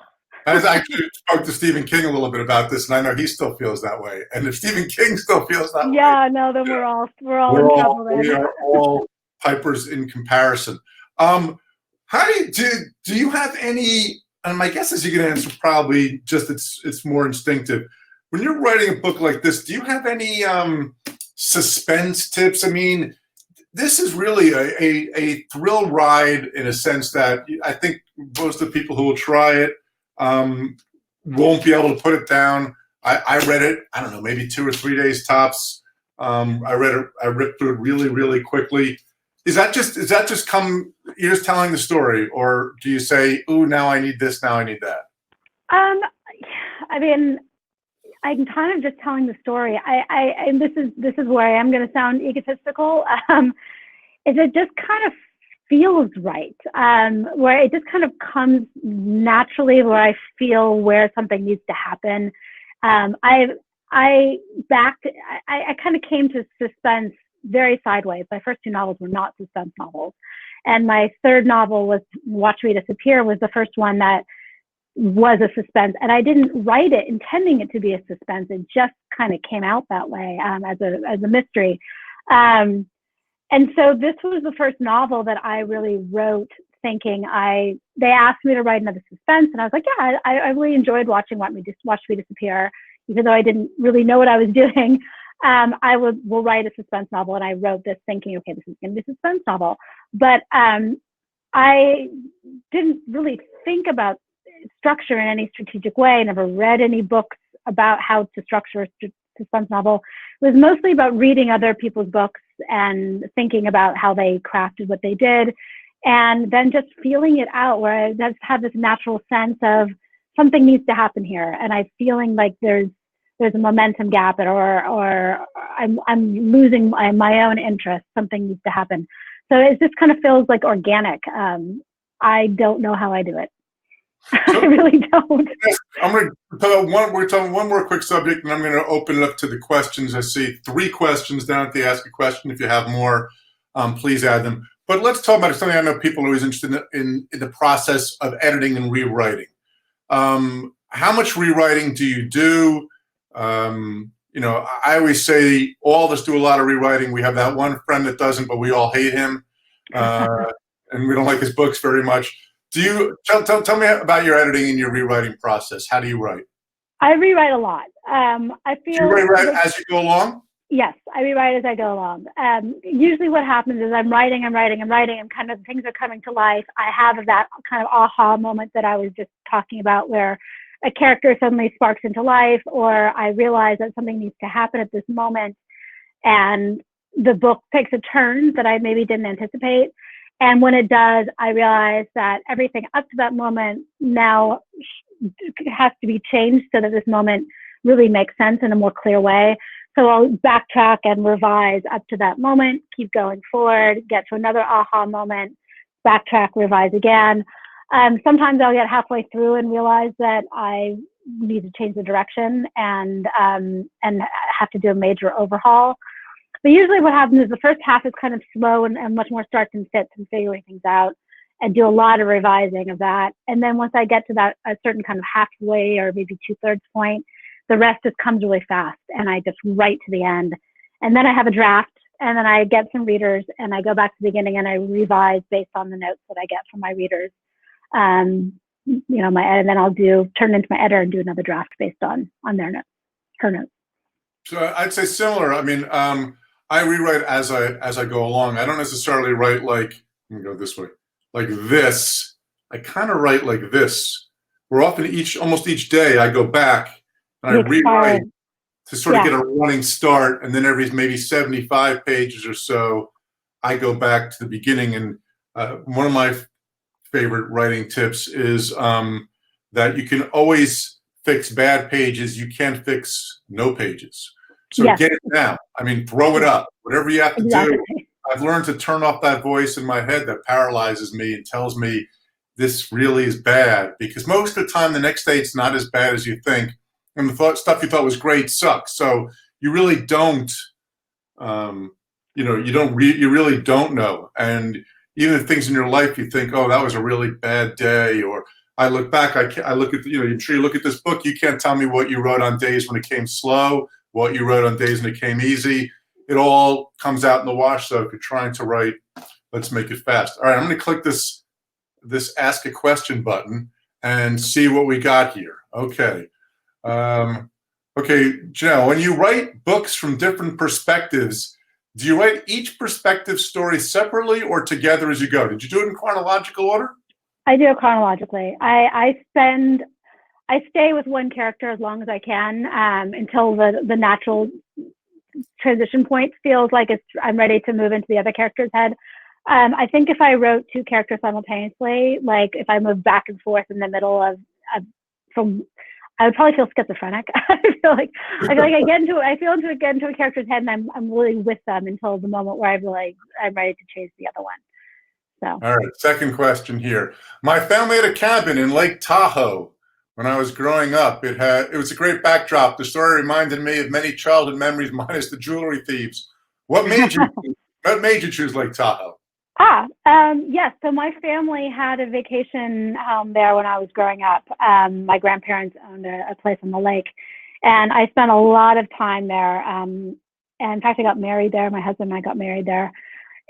actually spoke to Stephen King a little bit about this, and I know he still feels that way. And if Stephen King still feels that way, no, then we're all in trouble then. We are all pipers in comparison. How do you have any? And my guess is you can answer probably just it's more instinctive. When you're writing a book like this, do you have any suspense tips? I mean, this is really a thrill ride in a sense that I think most of the people who will try it won't be able to put it down. I read it, I don't know, maybe 2 or 3 days tops. I ripped through it really, really quickly. Is that just come, you're just telling the story, or do you say, ooh, now I need this, now I need that? I mean, I'm kind of just telling the story. And this is where I am going to sound egotistical. Is it just kind of feels right, where it just kind of comes naturally, where I feel where something needs to happen. I kind of came to suspense very sideways. My first 2 novels were not suspense novels, and my third novel was Watch Me Disappear, was the first one that was a suspense, and I didn't write it intending it to be a suspense. It just kind of came out that way, as a mystery. And so this was the first novel that I really wrote thinking they asked me to write another suspense, and I was like, yeah, I really enjoyed watching Watch Me Disappear, even though I didn't really know what I was doing. We'll write a suspense novel, and I wrote this thinking, okay, this is going to be a suspense novel. But I didn't really think about structure in any strategic way. I never read any books about how to structure a suspense novel. It was mostly about reading other people's books and thinking about how they crafted what they did, and then just feeling it out, where I just had this natural sense of something needs to happen here, and I'm feeling like there's a momentum gap, or I'm losing my own interest. Something needs to happen. So it just kind of feels like organic. I don't know how I do it. I really don't. I'm going to tell we're talking one more quick subject, and I'm going to open it up to the questions. I see 3 questions down. If you ask a question, if you have more, please add them. But let's talk about something I know people are always interested in the process of editing and rewriting. How much rewriting do you do? I always say all of us do a lot of rewriting. We have that one friend that doesn't, but we all hate him, and we don't like his books very much. Do you tell me about your editing and your rewriting process? How do you write? I rewrite a lot. I feel. Do you rewrite as you go along? Yes, I rewrite as I go along. Usually what happens is I'm writing, and kind of things are coming to life. I have that kind of aha moment that I was just talking about, where a character suddenly sparks into life, or I realize that something needs to happen at this moment, and the book takes a turn that I maybe didn't anticipate. And when it does, I realize that everything up to that moment now has to be changed so that this moment really makes sense in a more clear way. So I'll backtrack and revise up to that moment, keep going forward, get to another aha moment, backtrack, revise again. Sometimes I'll get halfway through and realize that I need to change the direction and have to do a major overhaul. But usually what happens is the first half is kind of slow and much more starts and fits and figuring things out, and do a lot of revising of that. And then once I get to that a certain kind of halfway or maybe 2/3 point, the rest just comes really fast, and I just write to the end. And then I have a draft, and then I get some readers, and I go back to the beginning and I revise based on the notes that I get from my readers. And then I'll turn into my editor and do another draft based on their notes, her notes. So I'd say similar. I mean, I rewrite as I go along. I don't necessarily write like, let me go this way, like this. I kind of write like this. Where often almost each day I go back and I rewrite to sort of get a running start, and then every maybe 75 pages or so, I go back to the beginning. And one of my favorite writing tips is that you can always fix bad pages, you can't fix no pages. So Yes. get it down. I mean, throw it up. Whatever you have to Exactly. do. I've learned to turn off that voice in my head that paralyzes me and tells me this really is bad, because most of the time the next day it's not as bad as you think, and the stuff you thought was great sucks. So you really don't, you really don't know. And even things in your life you think, oh, that was a really bad day, or I look back, I look at, I'm sure you look at this book, you can't tell me what you wrote on days when it came slow, what you wrote on days when it came easy. It all comes out in the wash. So if you're trying to write, let's make it fast. All right, I'm going to click this ask a question button and see what we got here. Okay. Okay, Janelle, when you write books from different perspectives, do you write each perspective story separately or together as you go? Did you do it in chronological order? I do it chronologically. I stay with one character as long as I can until the natural transition point feels like I'm ready to move into the other character's head. I think if I wrote two characters simultaneously, like if I moved back and forth in the middle of I would probably feel schizophrenic. I feel like I get into a character's head and I'm really with them until the moment where I'm ready to change the other one. So. All right, second question here. My family had a cabin in Lake Tahoe. When I was growing up, it was a great backdrop. The story reminded me of many childhood memories, minus the jewelry thieves. What made you choose Lake Tahoe? Yes. So my family had a vacation home there when I was growing up. My grandparents owned a place on the lake, and I spent a lot of time there. And in fact, I got married there. My husband and I got married there.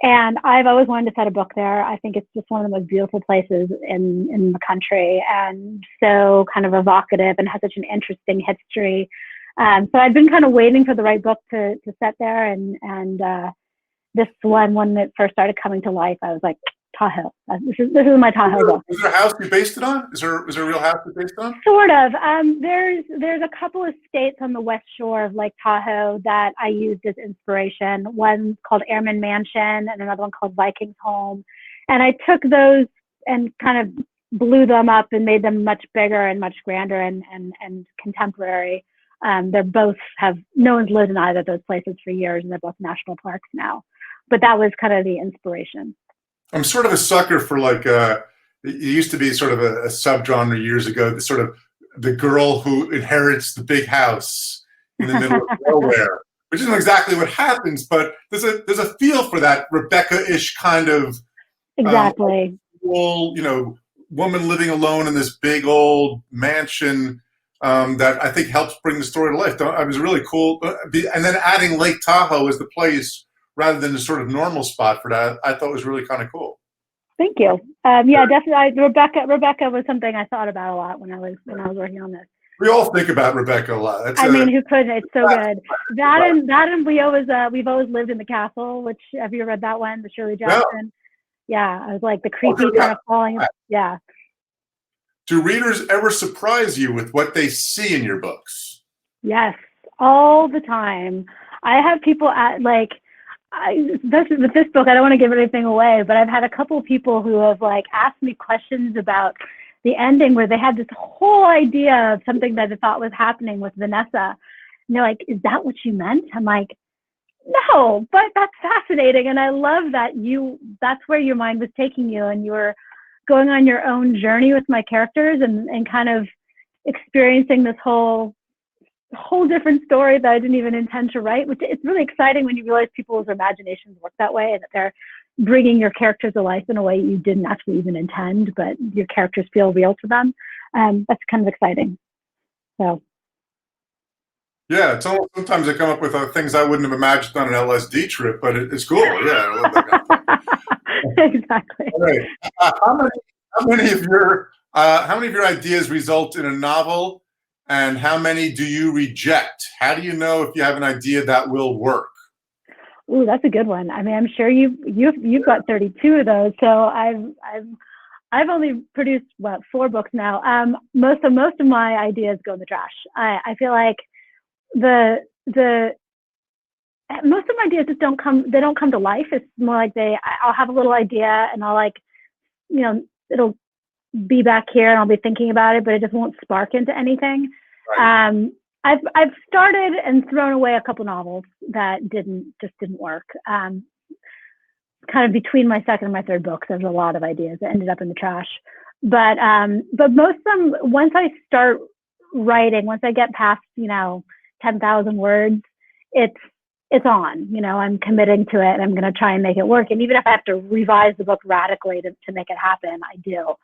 And I've always wanted to set a book there. I think it's just one of the most beautiful places in the country, and so kind of evocative and has such an interesting history. So I've been kind of waiting for the right book to set there, and this one, when it first started coming to life, I was like, Tahoe. This is my Tahoe book. Is there a house you based it on? Is there a real house you based it on? Sort of. There's a couple of states on the west shore of Lake Tahoe that I used as inspiration. One's called Airman Mansion and another one called Viking's Home. And I took those and kind of blew them up and made them much bigger and much grander and contemporary. They're both no one's lived in either of those places for years, and they're both national parks now. But that was kind of the inspiration. I'm sort of a sucker for it used to be sort of a subgenre years ago, the girl who inherits the big house in the middle of nowhere, which isn't exactly what happens, but there's a feel for that Rebecca-ish kind of exactly woman living alone in this big old mansion that I think helps bring the story to life. It was really cool, and then adding Lake Tahoe as the place rather than the sort of normal spot for that, I thought was really kind of cool. Thank you. Yeah, definitely. Rebecca was something I thought about a lot when I was working on this. We all think about Rebecca a lot. Who couldn't? It's so good. And we've always lived in the castle. Which, have you read that one, the Shirley Jackson? Yeah, I was like the creepy kind of falling. Yeah. Do readers ever surprise you with what they see in your books? Yes, all the time. I have people with this book, I don't want to give anything away, but I've had a couple of people who have asked me questions about the ending where they had this whole idea of something that they thought was happening with Vanessa. And they're like, is that what you meant? I'm like, no, but that's fascinating. And I love that that's where your mind was taking you, and you were going on your own journey with my characters and kind of experiencing this whole different story that I didn't even intend to write, which it's really exciting when you realize people's imaginations work that way and that they're bringing your characters to life in a way you didn't actually even intend, but your characters feel real to them. That's kind of exciting. So. Yeah, it's almost, sometimes I come up with things I wouldn't have imagined on an LSD trip, but it's cool. Yeah, I love that kind of thing. Exactly. All right. How many of your ideas result in a novel? And how many do you reject? How do you know if you have an idea that will work? Ooh, that's a good one. I mean, I'm sure you've got 32 of those. So I've only produced 4 books now. Most of my ideas go in the trash. I feel like most of my ideas just don't come to life. It's more like I'll have a little idea and I'll it'll be back here and I'll be thinking about it, but it just won't spark into anything. Right. I've started and thrown away a couple novels that just didn't work. Kind of between my second and my third books, there's a lot of ideas that ended up in the trash. But most of them, once I start writing, once I get past 10,000 words, it's on. I'm committing to it, and I'm going to try and make it work. And even if I have to revise the book radically to make it happen, I do.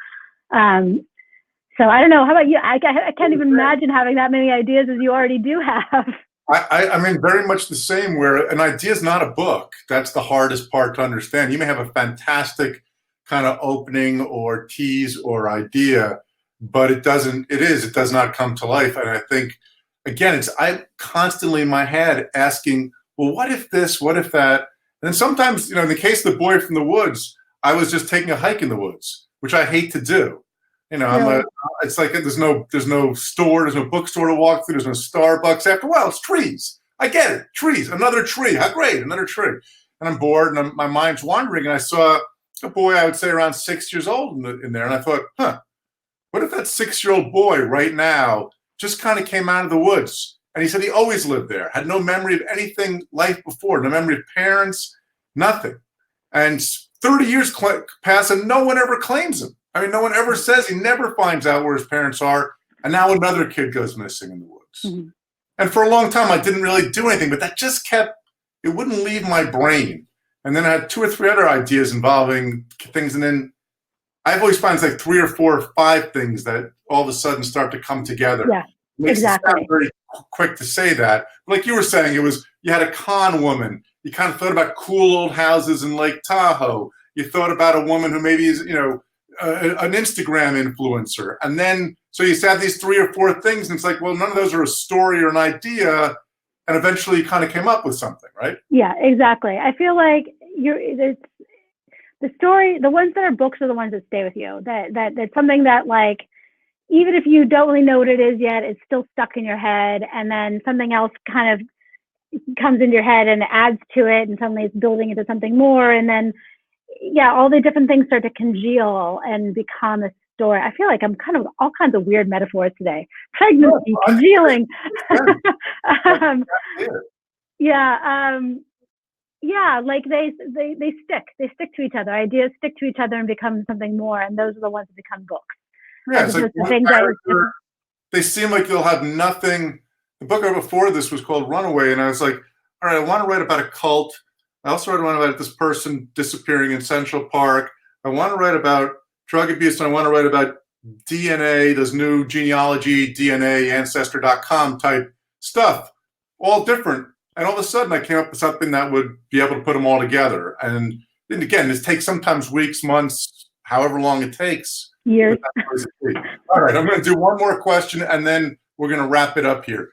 So I don't know. How about you? I can't even imagine having that many ideas as you already do have. I mean, very much the same, where an idea is not a book. That's the hardest part to understand. You may have a fantastic kind of opening or tease or idea, but it does not come to life. And I think, again, I'm constantly in my head asking, well, what if this, what if that? And then sometimes, in the case of The Boy from the Woods, I was just taking a hike in the woods, which I hate to do. It's like there's no store, there's no bookstore to walk through, there's no Starbucks. After a while, it's trees. I get it. Trees, another tree. How great, another tree. And I'm bored, and my mind's wandering, and I saw a boy, I would say around 6 years old in there, and I thought, what if that 6-year-old boy right now just kind of came out of the woods? And he said he always lived there, had no memory of anything life before, no memory of parents, nothing. And 30 years pass, and no one ever claims him. I mean, no one ever says, he never finds out where his parents are, and now another kid goes missing in the woods. Mm-hmm. And for a long time, I didn't really do anything, but that just it wouldn't leave my brain. And then I had 2 or 3 other ideas involving things, and then I've always found it's like 3 or 4 or 5 things that all of a sudden start to come together. Yeah, exactly. It sound very quick to say that. But like you were saying, you had a con woman. You kind of thought about cool old houses in Lake Tahoe. You thought about a woman who maybe is, an Instagram influencer. And then, so you have these 3 or 4 things, and it's like, well, none of those are a story or an idea. And eventually you kind of came up with something, right? Yeah, exactly. I feel like the ones that are books are the ones that stay with you. That's something that, like, even if you don't really know what it is yet, it's still stuck in your head. And then something else kind of comes into your head and adds to it, and suddenly it's building into something more. And then, all the different things start to congeal and become a story. I feel like I'm kind of all kinds of weird metaphors today. Pregnancy, congealing. Like they stick to each other. Ideas stick to each other and become something more. And those are the ones that become books. Yeah, it's like they seem like they'll have nothing. The book before this was called Runaway, and I was like, all right, I want to write about a cult. I also want to write about this person disappearing in Central Park. I want to write about drug abuse, and I want to write about DNA, those new genealogy, DNA, Ancestor.com type stuff, all different. And all of a sudden, I came up with something that would be able to put them all together. And again, this takes sometimes weeks, months, however long it takes. Years. All right, I'm going to do one more question, and then we're going to wrap it up here.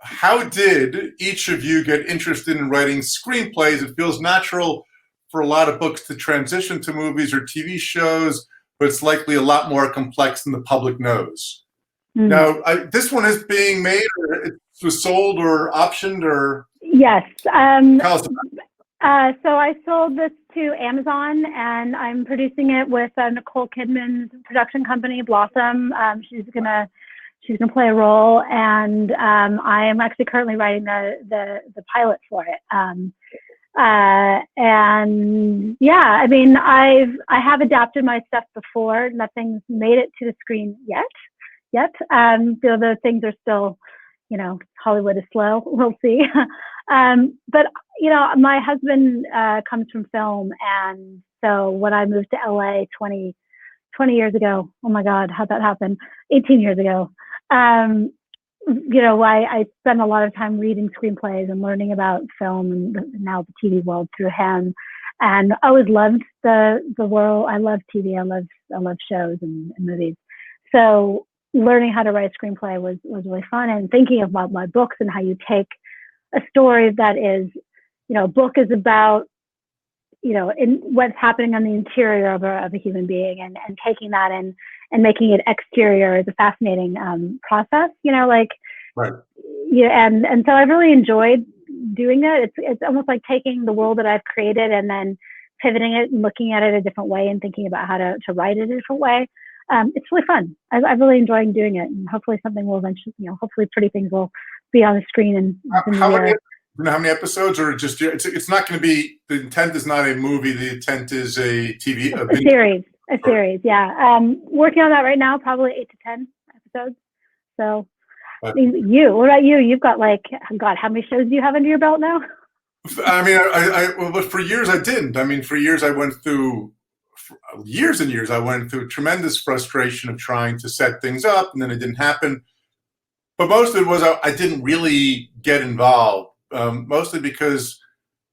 How did each of you get interested in writing screenplays? It feels natural for a lot of books to transition to movies or TV shows, but it's likely a lot more complex than the public knows. Mm-hmm. Now, this one is being made, or it was sold or optioned, or? Yes. Tell us about it. So I sold this to Amazon, and I'm producing it with Nicole Kidman's production company, Blossom. She's gonna play a role, and I am actually currently writing the pilot for it. And yeah, I mean, I have adapted my stuff before. Nothing's made it to the screen yet. So the things are still, Hollywood is slow. We'll see. But my husband comes from film, and so when I moved to LA 20 years ago, oh my God, how'd that happen? 18 years ago. I spent a lot of time reading screenplays and learning about film and now the TV world through him. And I always loved the world. I love TV. I love shows and movies. So learning how to write a screenplay was really fun, and thinking about my books and how you take a story that is, a book is about, in what's happening on the interior of a human being, and taking that and making it exterior is a fascinating process, Right. Yeah. And so I've really enjoyed doing that. It's almost like taking the world that I've created and then pivoting it and looking at it a different way and thinking about how to write it a different way. it's really fun. I really enjoy doing it, and hopefully something will eventually, hopefully Pretty Things will be on the screen in the How year. many? You know how many episodes, or just it's not going to be. The intent is not a movie. The intent is a TV A series. A series, yeah. Working on that right now, probably 8 to 10 episodes. So, what about you? You've got God, how many shows do you have under your belt now? I mean, but for years I didn't. I mean, for years I went through years and years. I went through tremendous frustration of trying to set things up, and then it didn't happen. But most of it was I didn't really get involved, mostly because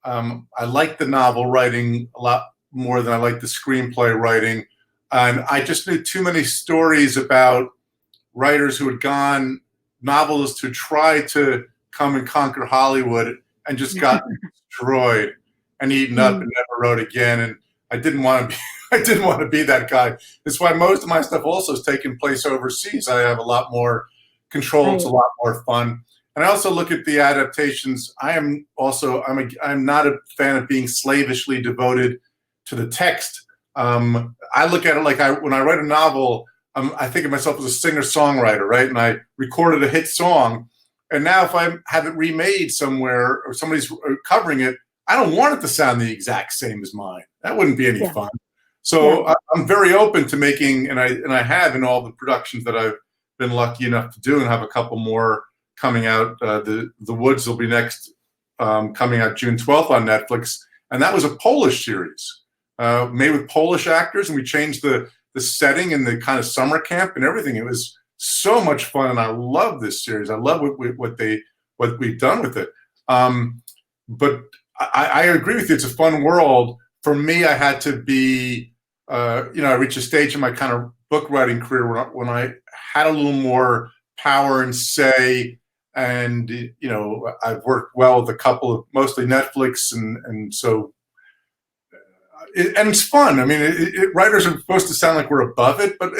I liked the novel writing a lot more than I liked the screenplay writing. And I just knew too many stories about writers who had gone, novelists who tried to come and conquer Hollywood and just got destroyed and eaten up and never wrote again. And I didn't want to be that guy. That's why most of my stuff also is taking place overseas. I have a lot more control. Right. It's a lot more fun. And I also look at the adaptations. I'm not a fan of being slavishly devoted to the text. I look at it like when I write a novel, I think of myself as a singer-songwriter, right? And I recorded a hit song. And now if I have it remade somewhere or somebody's covering it, I don't want it to sound the exact same as mine. That wouldn't be any fun. So I'm very open to making, and I have in all the productions that I've been lucky enough to do, and have a couple more coming out. The Woods will be next, coming out June 12th on Netflix. And that was a Polish series made with Polish actors, and we changed the setting and the kind of summer camp and everything. It was so much fun, and I love this series. I love what we've done with it. But I agree with you. It's a fun world. For me, I had to be, I reached a stage in my kind of book writing career when I had a little more power and say, and I've worked well with a couple of mostly Netflix, and so. And it's fun. I mean, writers are supposed to sound like we're above it, but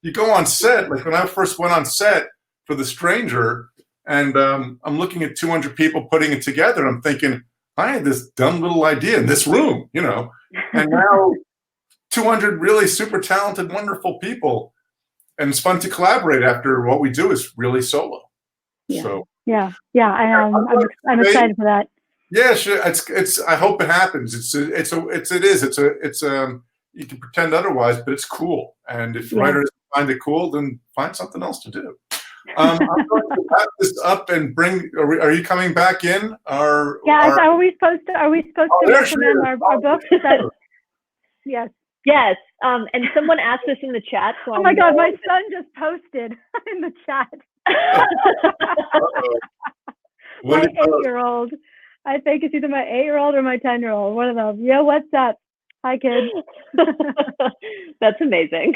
you go on set. Like when I first went on set for The Stranger, and I'm looking at 200 people putting it together. I'm thinking, I had this dumb little idea in this room, and now 200 really super talented, wonderful people, and it's fun to collaborate after what we do is really solo. Yeah. So I'm excited for that. Yeah, sure. It's. I hope it happens. It is. You can pretend otherwise, but it's cool. And if writers find it cool, then find something else to do. I'm going to wrap this up and bring. Are you coming back in? Are we supposed to recommend our books? Yes. Yes. And someone asked us in the chat. So oh my God! My son just posted in the chat. My 8-year-old. I think it's either my 8-year-old or my 10-year-old. One of them. Yo, what's up? Hi, kids. That's amazing.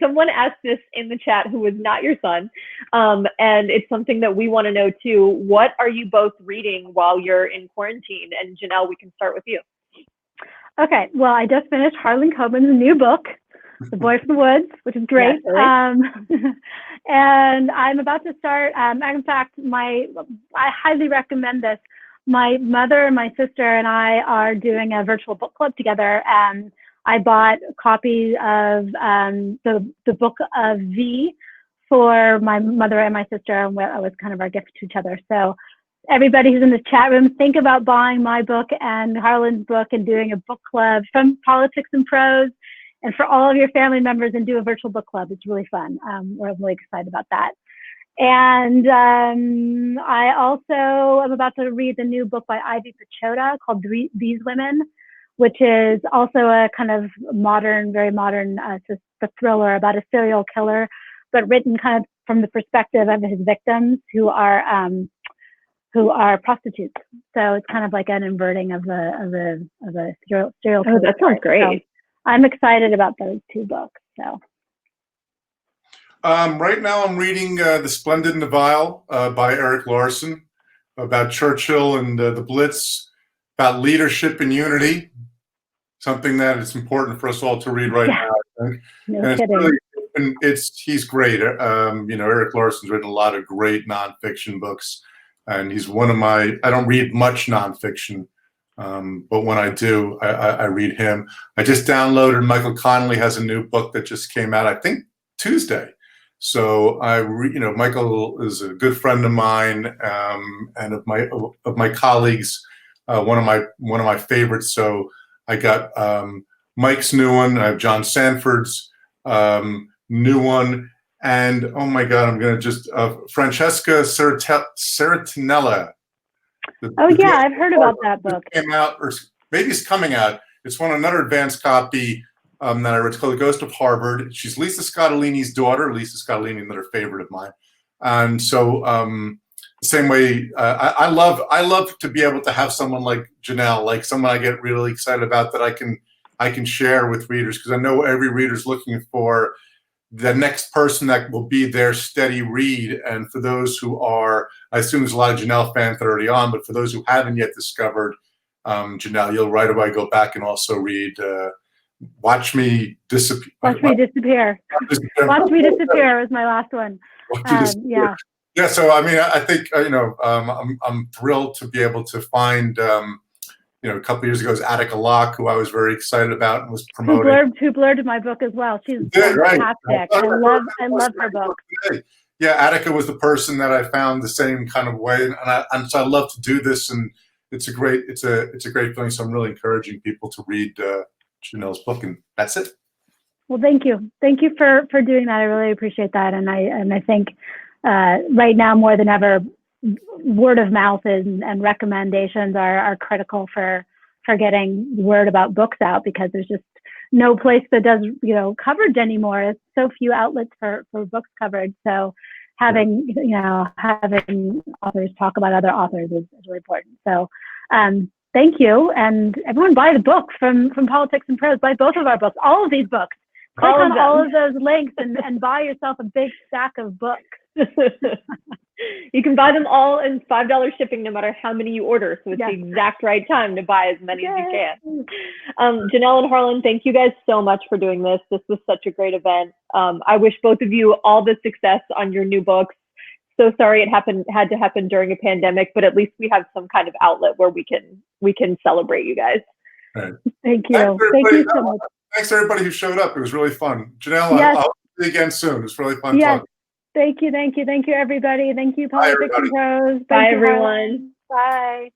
Someone asked this in the chat who was not your son, and it's something that we want to know too. What are you both reading while you're in quarantine? And Janelle, we can start with you. Okay. Well, I just finished Harlan Coben's new book, The Boy from the Woods, which is great. Yeah, and I'm about to start, in fact, I highly recommend this. My mother and my sister and I are doing a virtual book club together, and I bought a copy of the book of V for my mother and my sister, and it was kind of our gift to each other. So everybody who's in the chat room, think about buying my book and Harlan's book and doing a book club from Politics and Prose. And for all of your family members, and do a virtual book club. It's really fun. We're really excited about that. And I also am about to read the new book by Ivy Pachota called These Women, which is also a kind of very modern thriller about a serial killer, but written kind of from the perspective of his victims who are prostitutes. So it's kind of like an inverting of a serial killer. Oh, that sounds great. So, I'm excited about those two books. So, right now I'm reading The Splendid and the Vile by Erik Larson, about Churchill and the Blitz, about leadership and unity, something that is important for us all to read right now, I think. No kidding. He's great. Erik Larson's written a lot of great nonfiction books, and he's one of I don't read much nonfiction, But when I do, I read him. I just downloaded Michael Connelly has a new book that just came out, I think Tuesday. So Michael is a good friend of mine, and of my colleagues, one of my favorites. So I got Mike's new one. I have John Sanford's new one, and oh my God, I'm gonna just Francesca Seratinella. Oh yeah, I've heard about that book. Came out, or maybe it's coming out. It's another advanced copy that I read. It's called The Ghost of Harvard. She's Lisa Scottolini's daughter. Lisa Scottolini, another favorite of mine. And so the same way, I love to be able to have someone like Janelle, like someone I get really excited about that I can share with readers, because I know every reader's looking for the next person that will be their steady read. And for those who are, I assume there's a lot of Janelle fans that are already on, but for those who haven't yet discovered Janelle, you'll right away go back and also read Watch Me Disappear. Watch Me Disappear. Watch Me Disappear was my last one. Yeah. Yeah. So I mean, I think I'm thrilled to be able to find. A couple of years ago, it was Attica Locke, who I was very excited about and was promoting. Who blurbed my book as well. She's fantastic. Right. I love her book. Yeah, Attica was the person that I found the same kind of way, and so I love to do this, and it's a great feeling. So I'm really encouraging people to read Janelle's book, and that's it. Well, thank you for doing that. I really appreciate that, and I think right now more than ever, word of mouth and recommendations are critical for getting word about books out, because there's just no place that does coverage anymore. It's so few outlets for books coverage. So having authors talk about other authors is really important. So thank you, and everyone buy the book from Politics and Prose. Buy both of our books, all of these books. Click on all of those links and buy yourself a big stack of books. You can buy them all in $5 shipping, no matter how many you order. So it's the exact right time to buy as many as you can. Janelle and Harlan, thank you guys so much for doing this. This was such a great event. I wish both of you all the success on your new books. So sorry it had to happen during a pandemic, but at least we have some kind of outlet where we can celebrate you guys. Right. Thank you. Thank you so much. Thanks to everybody who showed up. It was really fun. Janelle, I'll see you again soon. It was really fun talking. Thank you, everybody. Thank you, Politics and Prose. Bye, everyone. Bye.